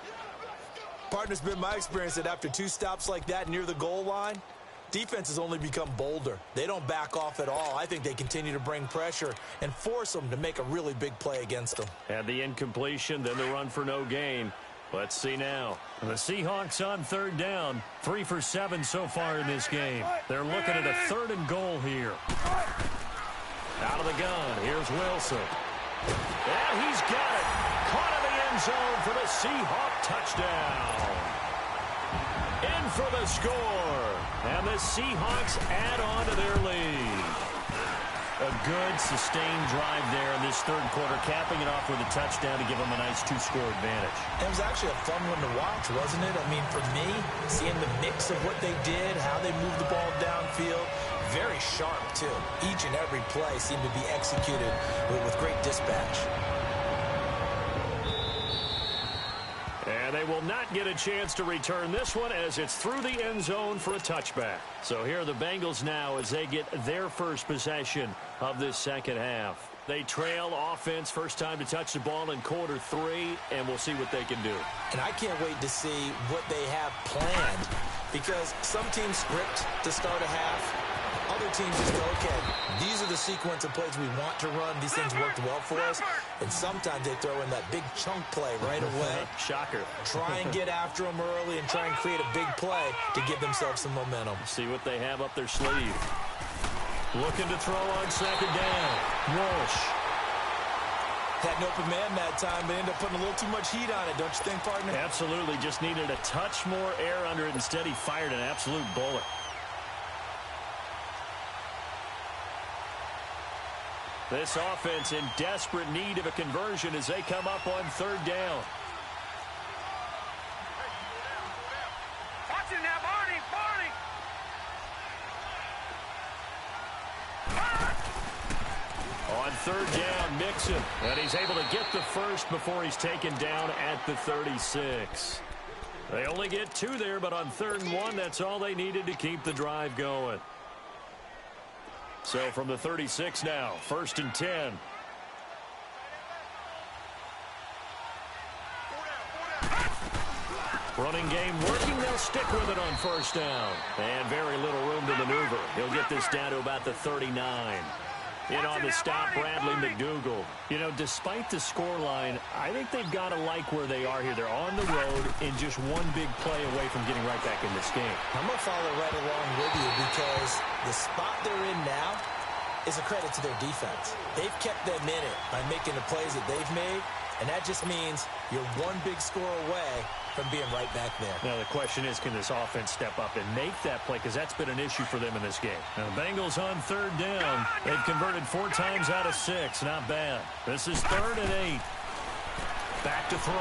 Partner's been my experience that after 2 stops like that near the goal line, defenses only become bolder. They don't back off at all. I think they continue to bring pressure and force them to make a really big play against them. And the incompletion, then the run for no gain. Let's see now. The Seahawks on 3rd down. 3 for 7 so far in this game. They're looking at a 3rd and goal here. Out of the gun, here's Wilson. And he's got it. Caught in the end zone for the Seahawk touchdown. In for the score. And the Seahawks add on to their lead. A good, sustained drive there in this 3rd quarter, capping it off with a touchdown to give them a nice 2-score advantage. It was actually a fun one to watch, wasn't it? I mean, for me, seeing the mix of what they did, how they moved the ball downfield, very sharp, too. Each and every play seemed to be executed with great dispatch. And they will not get a chance to return this one as it's through the end zone for a touchback. So here are the Bengals now as they get their first possession of this 2nd half. They trail offense, first time to touch the ball in quarter 3, and we'll see what they can do. And I can't wait to see what they have planned, because some teams script to start a half. Other teams just go, okay, these are the sequence of plays we want to run. These things worked well for us. And sometimes they throw in that big chunk play right away. Shocker. Try and get after them early and try and create a big play to give themselves some momentum. See what they have up their sleeve. Looking to throw on 2nd down. Walsh. Had an open man that time, but ended up putting a little too much heat on it, don't you think, partner? Absolutely. Just needed a touch more air under it. Instead, he fired an absolute bullet. This offense in desperate need of a conversion as they come up on 3rd down. Watch it now, Barney! On 3rd down, Mixon. And he's able to get the first before he's taken down at the 36. They only get 2 there, but on 3rd and 1, that's all they needed to keep the drive going. So from the 36 now, 1st and 10. Running game working. They'll stick with it on 1st down. And very little room to maneuver. He'll get this down to about the 39. In on the stop, Bradley McDougald. You know, despite the scoreline, I think they've got to like where they are here. They're on the road and just one big play away from getting right back in this game. I'm going to follow right along with you because the spot they're in now, is a credit to their defense. They've kept them in it by making the plays that they've made, and that just means you're one big score away from being right back there. Now, the question is, can this offense step up and make that play? Because that's been an issue for them in this game. Now, the Bengals on third down. They've converted 4 times out of 6. Not bad. This is 3rd and 8. Back to throw.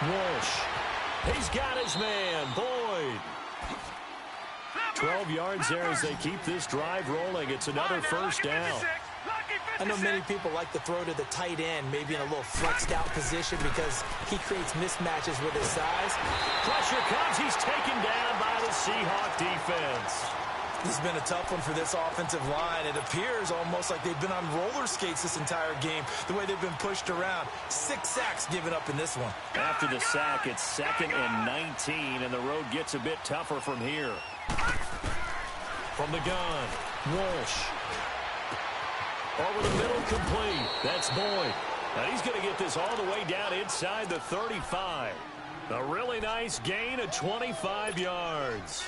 Walsh. He's got his man, Boyd. 12 yards there as they keep this drive rolling. It's another first down. I know many people like to throw to the tight end, maybe in a little flexed out position because he creates mismatches with his size. Pressure comes. He's taken down by the Seahawk defense. This has been a tough one for this offensive line. It appears almost like they've been on roller skates this entire game, the way they've been pushed around. 6 sacks given up in this one. After the sack, it's 2nd and 19, and the road gets a bit tougher from here. From the gun, Walsh. Over the middle, complete. That's Boyd. Now he's going to get this all the way down inside the 35. A really nice gain of 25 yards.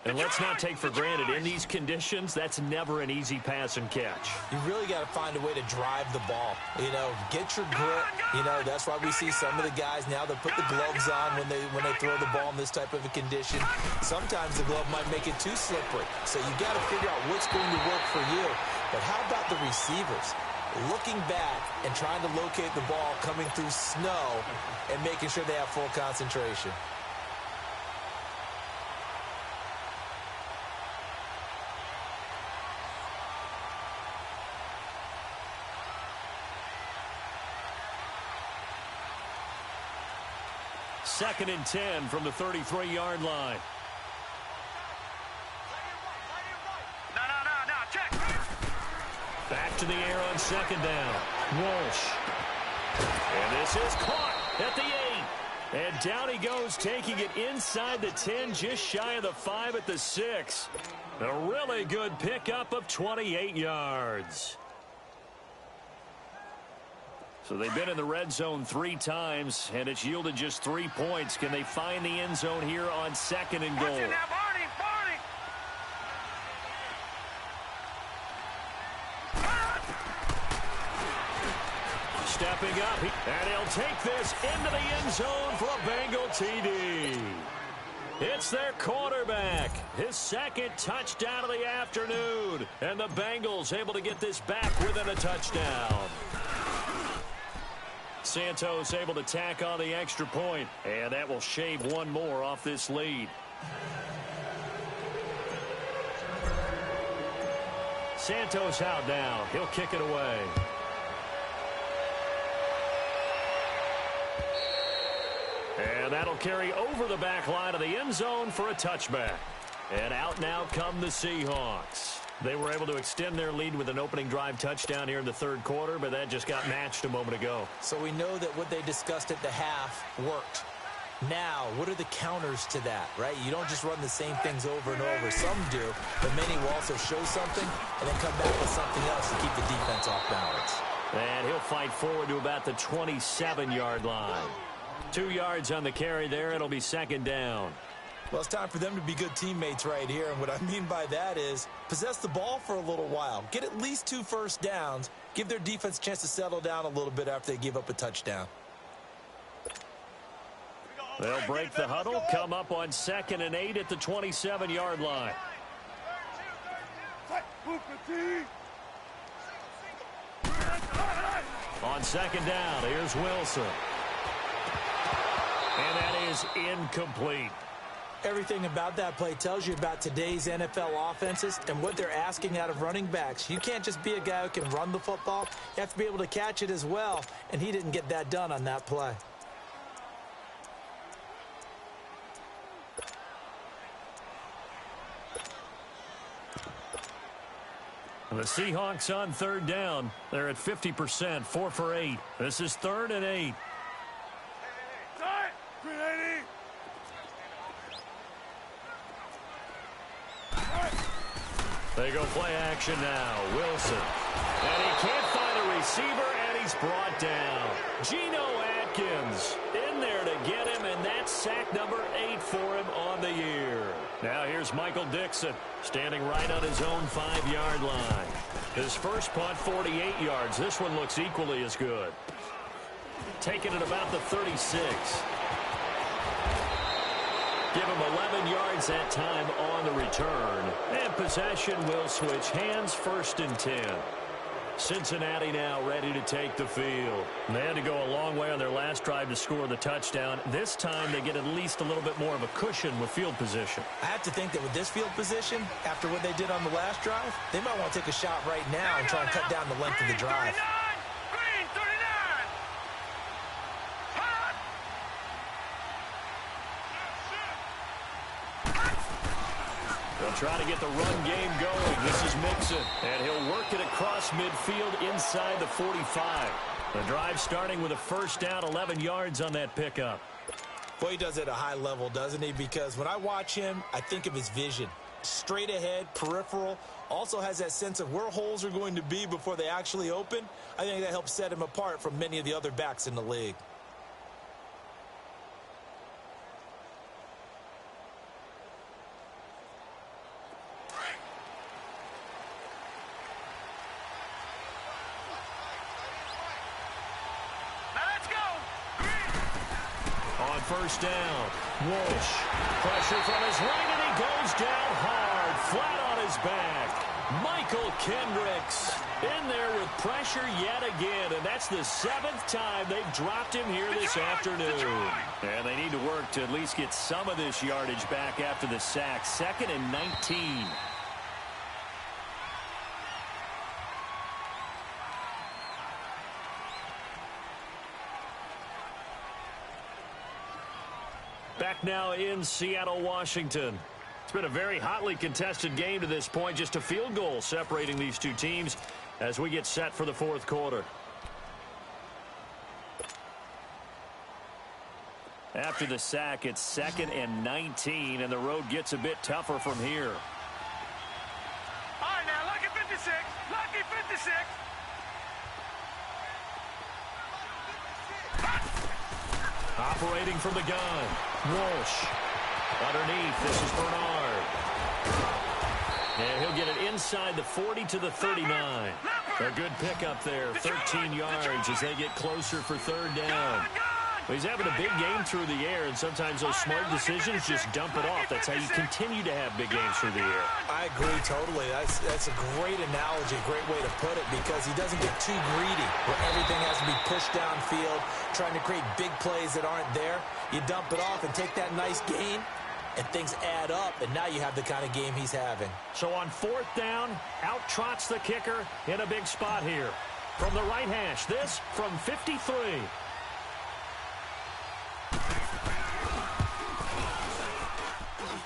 And let's not take for granted, in these conditions, that's never an easy pass and catch. You really got to find a way to drive the ball. You know, get your grip. You know, that's why we see some of the guys now that put the gloves on when they throw the ball in this type of a condition. Sometimes the glove might make it too slippery. So you got to figure out what's going to work for you. But how about the receivers? Looking back and trying to locate the ball coming through snow and making sure they have full concentration. Second and 10 from the 33-yard line. No, check. Back to the air on 2nd down. Walsh. And this is caught at the 8. And down he goes, taking it inside the 10, just shy of the 5 at the 6. A really good pickup of 28 yards. So they've been in the red zone 3 times, and it's yielded just 3 points. Can they find the end zone here on 2nd and goal? Barney! Stepping up, and he'll take this into the end zone for a Bengal TD. It's their quarterback, his 2nd touchdown of the afternoon, and the Bengals able to get this back within a touchdown. Santos able to tack on the extra point, and that will shave 1 more off this lead. Santos out now. He'll kick it away. And that'll carry over the back line of the end zone for a touchback. And out now come the Seahawks. They were able to extend their lead with an opening drive touchdown here in the 3rd quarter, but that just got matched a moment ago. So we know that what they discussed at the half worked. Now, what are the counters to that, right? You don't just run the same things over and over. Some do, but many will also show something and then come back with something else to keep the defense off balance. And he'll fight forward to about the 27-yard line. 2 yards on the carry there. It'll be 2nd down. Well, it's time for them to be good teammates right here, and what I mean by that is possess the ball for a little while. Get at least 2 first downs. Give their defense a chance to settle down a little bit after they give up a touchdown. They'll break the huddle, come up on 2nd and 8 at the 27-yard line. On 2nd down, here's Wilson. And that is incomplete. Everything about that play tells you about today's NFL offenses and what they're asking out of running backs. You can't just be a guy who can run the football. You have to be able to catch it as well, and he didn't get that done on that play. The Seahawks on 3rd down. They're at 50%, 4 for 8. This is 3rd and 8. They go play action now. Wilson. And he can't find a receiver, and he's brought down. Geno Hopkins in there to get him, and that's sack number 8 for him on the year. Now here's Michael Dixon standing right on his own 5-yard line. His first punt, 48 yards. This one looks equally as good. Taking it about the 36. Give him 11 yards that time on the return. And possession will switch hands, 1st and 10. Cincinnati now ready to take the field. They had to go a long way on their last drive to score the touchdown. This time they get at least a little bit more of a cushion with field position. I have to think that with this field position, after what they did on the last drive, they might want to take a shot right now and try and cut down the length of the drive. Green 39. They'll try to get the run game going. This is Mixon, and he'll work it across midfield inside the 45. The drive starting with a first down, 11 yards on that pickup. Well, he does it at a high level, doesn't he? Because when I watch him, I think of his vision. Straight ahead, peripheral, also has that sense of where holes are going to be before they actually open. I think that helps set him apart from many of the other backs in the league. First down. Walsh. Pressure from his right, and he goes down hard, flat on his back. Michael Kendricks in there with pressure yet again, and that's the 7th time they've dropped him here this afternoon. And they need to work to at least get some of this yardage back after the sack. 2nd and 19. Back now in Seattle, Washington. It's been a very hotly contested game to this point. Just a field goal separating these two teams as we get set for the 4th quarter. After the sack, it's 2nd and 19, and the road gets a bit tougher from here. All right, now, lucky 56. Lucky 56. Operating from the gun. Walsh. Underneath, this is Bernard. And he'll get it inside the 40 to the 39. A good pickup there, 13 yards as they get closer for 3rd down. Well, he's having a big game through the air, and sometimes those smart decisions just dump it off. That's how you continue to have big games through the air. I agree totally. That's a great analogy, great way to put it, because he doesn't get too greedy where everything has to be pushed downfield, trying to create big plays that aren't there. You dump it off and take that nice gain, and things add up, and now you have the kind of game he's having. So on 4th down, out trots the kicker in a big spot here. From the right hash, this from 53.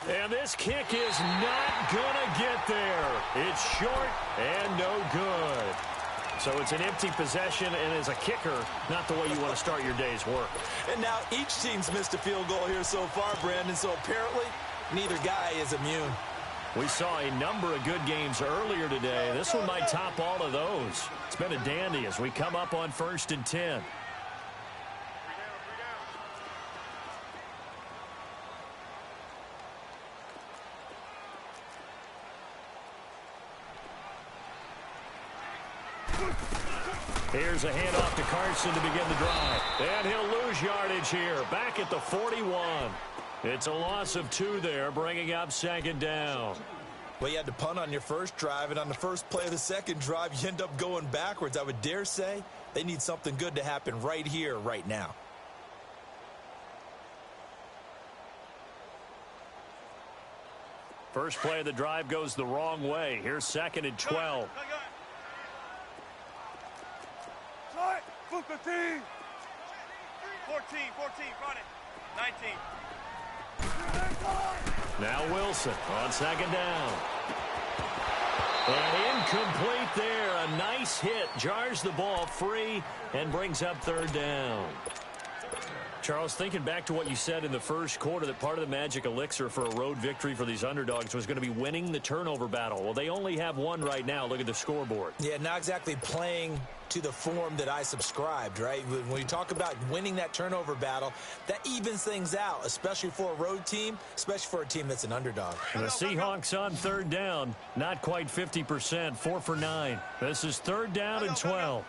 And this kick is not going to get there. It's short and no good. So it's an empty possession, and as a kicker, not the way you want to start your day's work. And now each team's missed a field goal here so far, Brandon, so apparently neither guy is immune. We saw a number of good games earlier today. This one might top all of those. It's been a dandy as we come up on 1st and 10. Here's a handoff to Carson to begin the drive. And he'll lose yardage here, back at the 41. It's a loss of 2 there, bringing up 2nd down. Well, you had to punt on your first drive, and on the first play of the second drive, you end up going backwards. I would dare say they need something good to happen right here, right now. First play of the drive goes the wrong way. Here's 2nd and 12. 14, run it. 19. Now Wilson on 2nd down. And incomplete there. A nice hit. Jars the ball free and brings up 3rd down. Charles, thinking back to what you said in the first quarter, that part of the magic elixir for a road victory for these underdogs was going to be winning the turnover battle. Well, they only have one right now. Look at the scoreboard. Yeah, not exactly playing to the form that I subscribed, right? When you talk about winning that turnover battle, that evens things out, especially for a road team, especially for a team that's an underdog. The Seahawks on third down, not quite 50%, 4 for 9. This is third down and 12.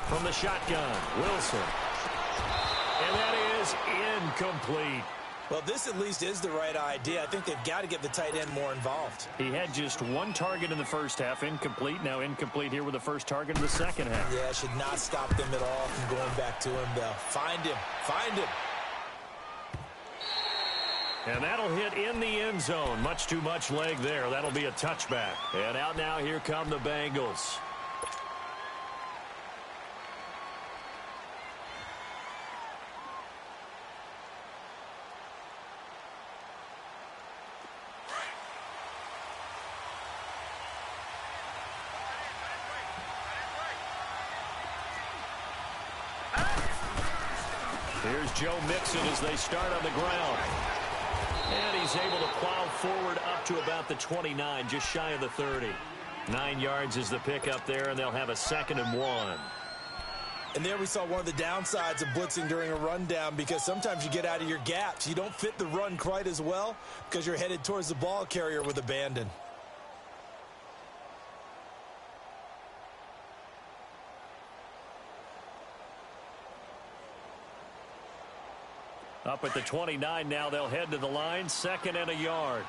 From the shotgun, Wilson. And that is incomplete. Well, this at least is the right idea. I think they've got to get the tight end more involved. He had just one target in the first half, incomplete. Now incomplete here with the first target in the second half. Yeah, it should not stop them at all from going back to him, though. Find him. Find him. And that'll hit in the end zone. Much too much leg there. That'll be a touchback. And out now, here come the Bengals. Here's Joe Mixon as they start on the ground. And he's able to plow forward up to about the 29, just shy of the 30. 9 yards is the pickup there, and they'll have a 2nd and 1. And there we saw one of the downsides of blitzing during a rundown, because sometimes you get out of your gaps. You don't fit the run quite as well because you're headed towards the ball carrier with abandon. Up at the 29 now, they'll head to the line, 2nd and a yard.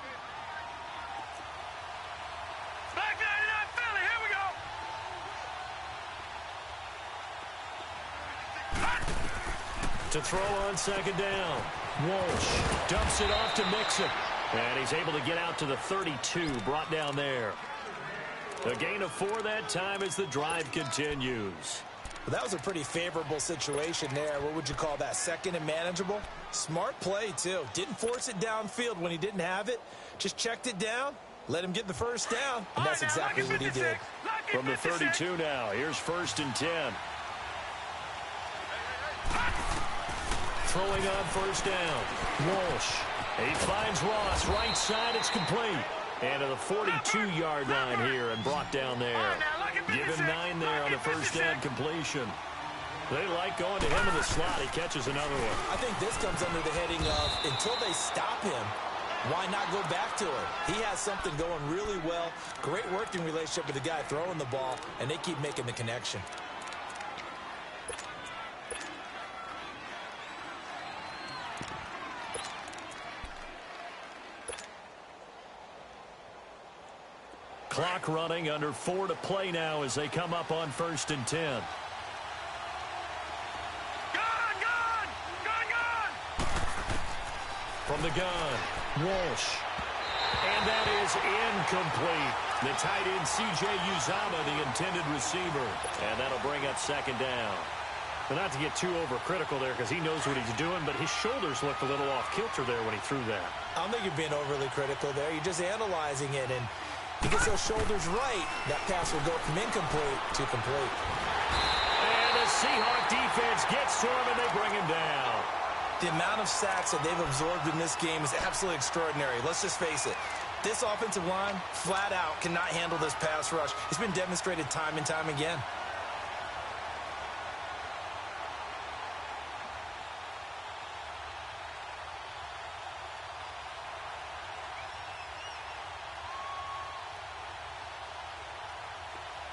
Back 99 Philly, here we go. To throw on 2nd down. Walsh dumps it off to Mixon. And he's able to get out to the 32, brought down there. A gain of 4 that time as the drive continues. Well, that was a pretty favorable situation there. What would you call that? 2nd and manageable? Smart play, too. Didn't force it downfield when he didn't have it. Just checked it down, let him get the first down, and that's exactly what he did. From the 32 now, here's 1st and 10. Throwing on 1st down. Walsh. He finds Ross. Right side, it's complete. And to the 42-yard line here and brought down there. Give him 9 there on the 1st down completion. They like going to him in the slot. He catches another one. I think this comes under the heading of, until they stop him, why not go back to him? He has something going really well. Great working relationship with the guy throwing the ball, and they keep making the connection. Clock running, under 4 to play now as they come up on 1st and 10. From the gun, Walsh. And that is incomplete. The tight end, C.J. Uzama, the intended receiver. And that'll bring up 2nd down. But not to get too overcritical there because he knows what he's doing, but his shoulders looked a little off kilter there when he threw that. I don't think you're being overly critical there. You're just analyzing it, and he gets those shoulders right. That pass will go from incomplete to complete. And the Seahawk defense gets to him, and they bring him down. The amount of sacks that they've absorbed in this game is absolutely extraordinary. Let's just face it. This offensive line, flat out, cannot handle this pass rush. It's been demonstrated time and time again.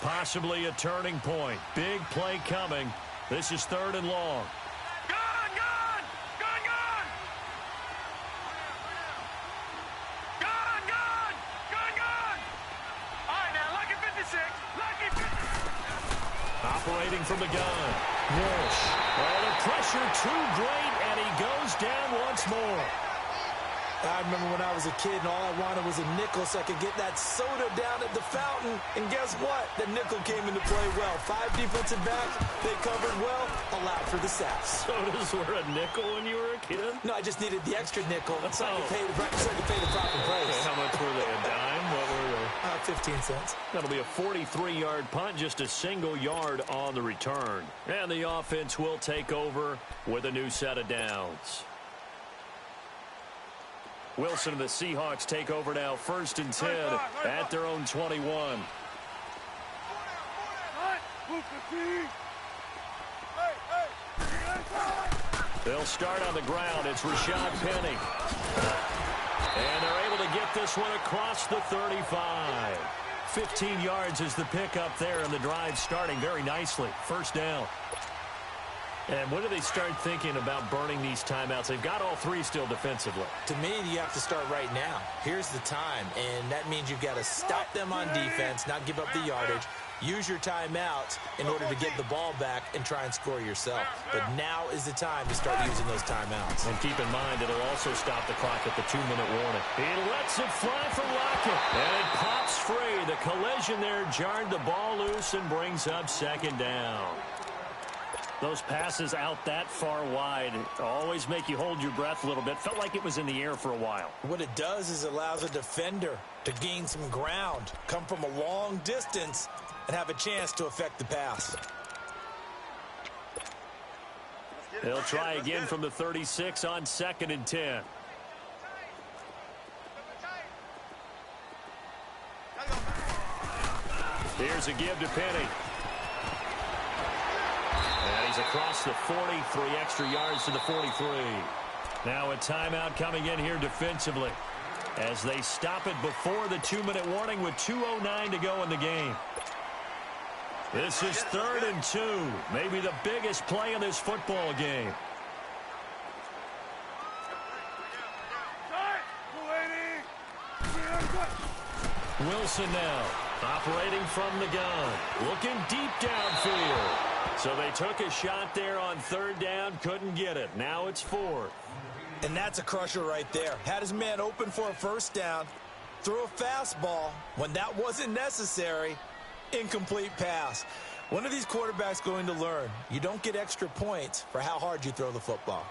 Possibly a turning point. Big play coming. This is 3rd and long. Operating from the gun. Walsh. Oh, the pressure too great, and he goes down once more. I remember when I was a kid and all I wanted was a nickel so I could get that soda down at the fountain. And guess what? The nickel came into play well. 5 defensive backs, they covered well, allowed for the sacks. Sodas were a nickel when you were a kid? No, I just needed the extra nickel so I could pay the proper price. Okay, how much were they? A dime? What were they? 15 cents. That'll be a 43-yard punt, just a single yard on the return. And the offense will take over with a new set of downs. Wilson and the Seahawks take over now, 1st and 10 at their own 21. They'll start on the ground. It's Rashad Penny. And they're able to get this one across the 35. 15 yards is the pickup there, and the drive starting very nicely. 1st down. And when do they start thinking about burning these timeouts? They've got all 3 still defensively. To me, you have to start right now. Here's the time, and that means you've got to stop them on defense, not give up the yardage, use your timeouts in order to get the ball back and try and score yourself. But now is the time to start using those timeouts. And keep in mind, it'll also stop the clock at the 2-minute warning. He lets it fly for Lockett, and it pops free. The collision there jarred the ball loose and brings up 2nd down. Those passes out that far wide always make you hold your breath a little bit. Felt like it was in the air for a while. What it does is it allows a defender to gain some ground, come from a long distance, and have a chance to affect the pass. They'll try again from the 36 on 2nd and 10. Here's a give to Penny. And he's across the 40, 3 extra yards to the 43. Now a timeout coming in here defensively as they stop it before the 2-minute warning with 2:09 to go in the game. This is 3rd and 2, maybe the biggest play in this football game. Wilson now operating from the gun, looking deep downfield. So they took a shot there on 3rd down, couldn't get it. Now it's 4th. And that's a crusher right there. Had his man open for a 1st down, threw a fastball when that wasn't necessary. Incomplete pass. When are these quarterbacks going to learn? You don't get extra points for how hard you throw the football.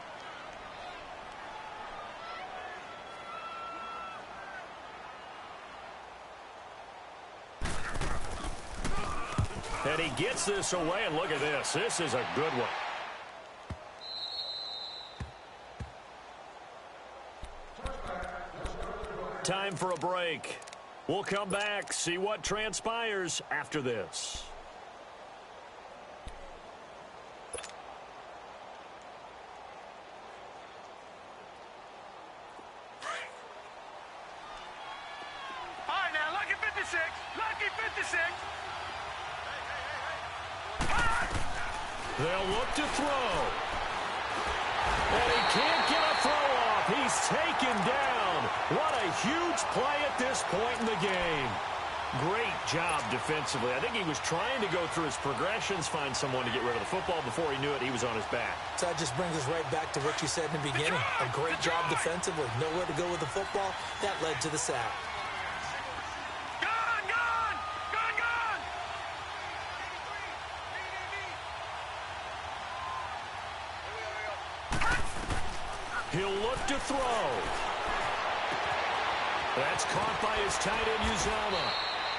And he gets this away, and look at this. This is a good one. Time for a break. We'll come back, see what transpires after this. All right, now, lucky 56. Lucky 56. They'll look to throw. And he can't get a throw off. He's taken down. What a huge play at this point in the game. Great job defensively. I think he was trying to go through his progressions, find someone to get rid of the football. Before he knew it, he was on his back. So that just brings us right back to what you said in the beginning. A great job defensively. Nowhere to go with the football. That led to the sack. He'll look to throw. That's caught by his tight end, Uzama.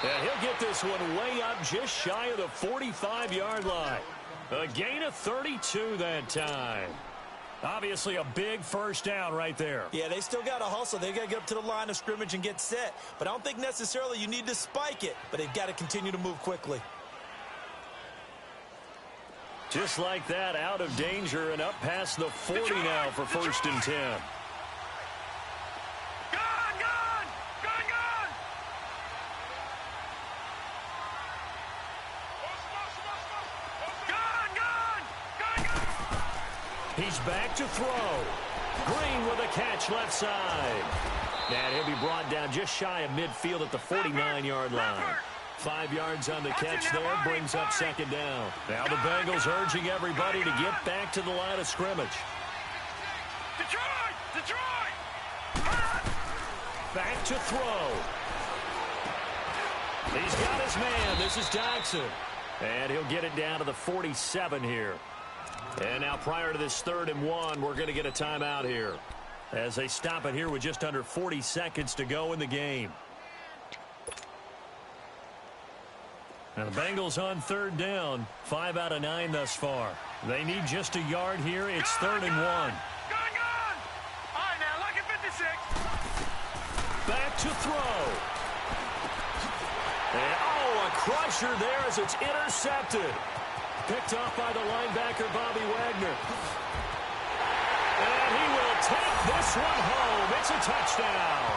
And he'll get this one way up just shy of the 45-yard line. A gain of 32 that time. Obviously a big 1st down right there. Yeah, they still got to hustle. They got to get up to the line of scrimmage and get set. But I don't think necessarily you need to spike it. But they've got to continue to move quickly. Just like that, out of danger and up past the 40 now for 1st and 10. He's back to throw. Green with a catch left side. And he'll be brought down just shy of midfield at the 49-yard line. 5 yards on the catch there, brings up 2nd down. Now the Bengals urging everybody to get back to the line of scrimmage. Detroit! Back to throw. He's got his man. This is Dodson. And he'll get it down to the 47 here. And now prior to this 3rd and 1, we're going to get a timeout here as they stop it here with just under 40 seconds to go in the game. Now the Bengals on 3rd down, 5 out of 9 thus far. They need just a yard here. It's 3rd and 1. All right, now, lucky 56. to throw. And, oh, a crusher there as it's intercepted. Picked off by the linebacker, Bobby Wagner. And he will take this one home. It's a touchdown.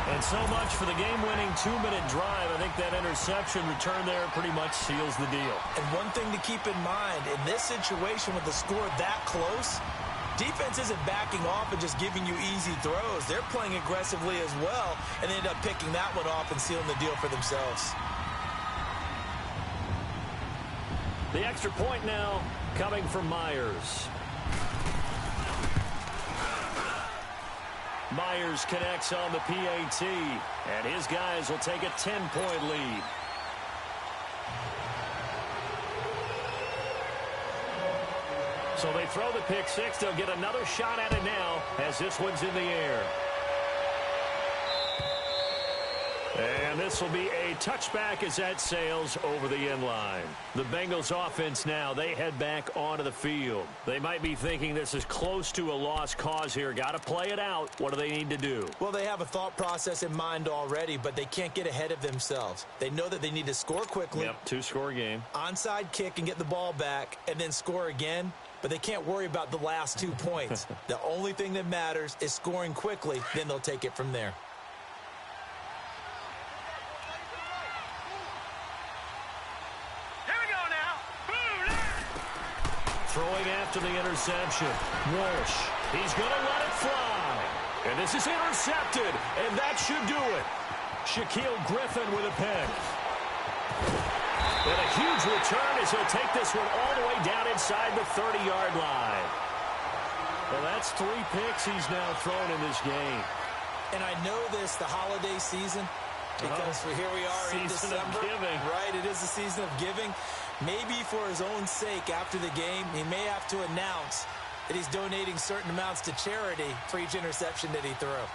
And so much for the game-winning 2-minute drive. I think that interception return there pretty much seals the deal. And one thing to keep in mind, in this situation with the score that close, defense isn't backing off and just giving you easy throws. They're playing aggressively as well, and they end up picking that one off and sealing the deal for themselves. The extra point now coming from Myers. Myers connects on the PAT, and his guys will take a 10-point lead. So they throw the pick six. They'll get another shot at it now as this one's in the air. And this will be a touchback as that sails over the end line. The Bengals offense now, they head back onto the field. They might be thinking this is close to a lost cause here. Got to play it out. What do they need to do? Well, they have a thought process in mind already, but they can't get ahead of themselves. They know that they need to score quickly. Yep, two-score game. Onside kick and get the ball back and then score again. But they can't worry about the last 2 points. The only thing that matters is scoring quickly. Then they'll take it from there. Throwing after the interception. Walsh. He's going to let it fly. And this is intercepted. And that should do it. Shaquille Griffin with a pick. And a huge return as he'll take this one all the way down inside the 30-yard line. Well, that's 3 picks he's now thrown in this game. And I know this, the holiday season, because here we are in December. Season of giving. Right, it is the season of giving. Maybe for his own sake after the game, he may have to announce that he's donating certain amounts to charity for each interception that he threw.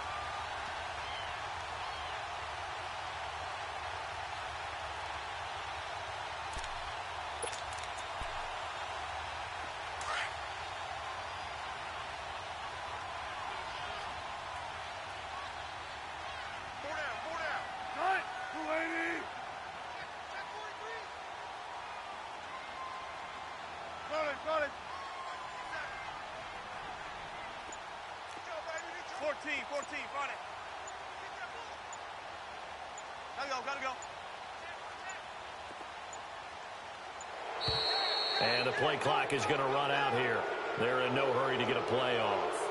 And the play clock is going to run out here. They're in no hurry to get a play off.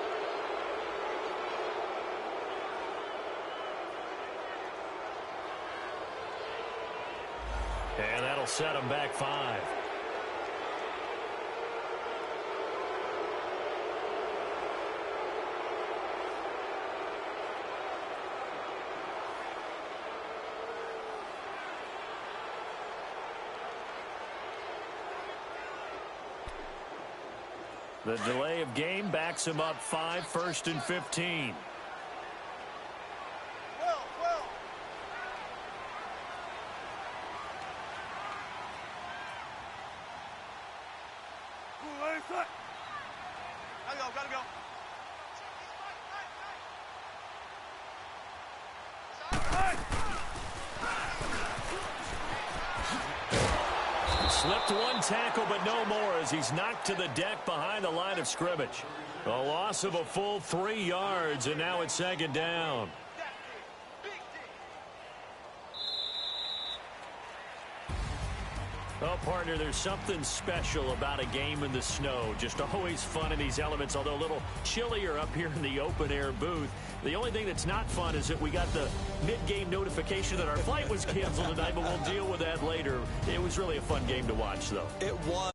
And that'll set them back 5. The delay of game backs him up 5, 1st and 15. Gotta go. Slipped one tackle, but no more as he's knocked to the deck behind the line of scrimmage. A loss of a full 3 yards, and now it's 2nd down. Well, partner, there's something special about a game in the snow. Just always fun in these elements, although a little chillier up here in the open-air booth. The only thing that's not fun is that we got the mid-game notification that our flight was canceled tonight, but we'll deal with that later. It was really a fun game to watch, though. It was.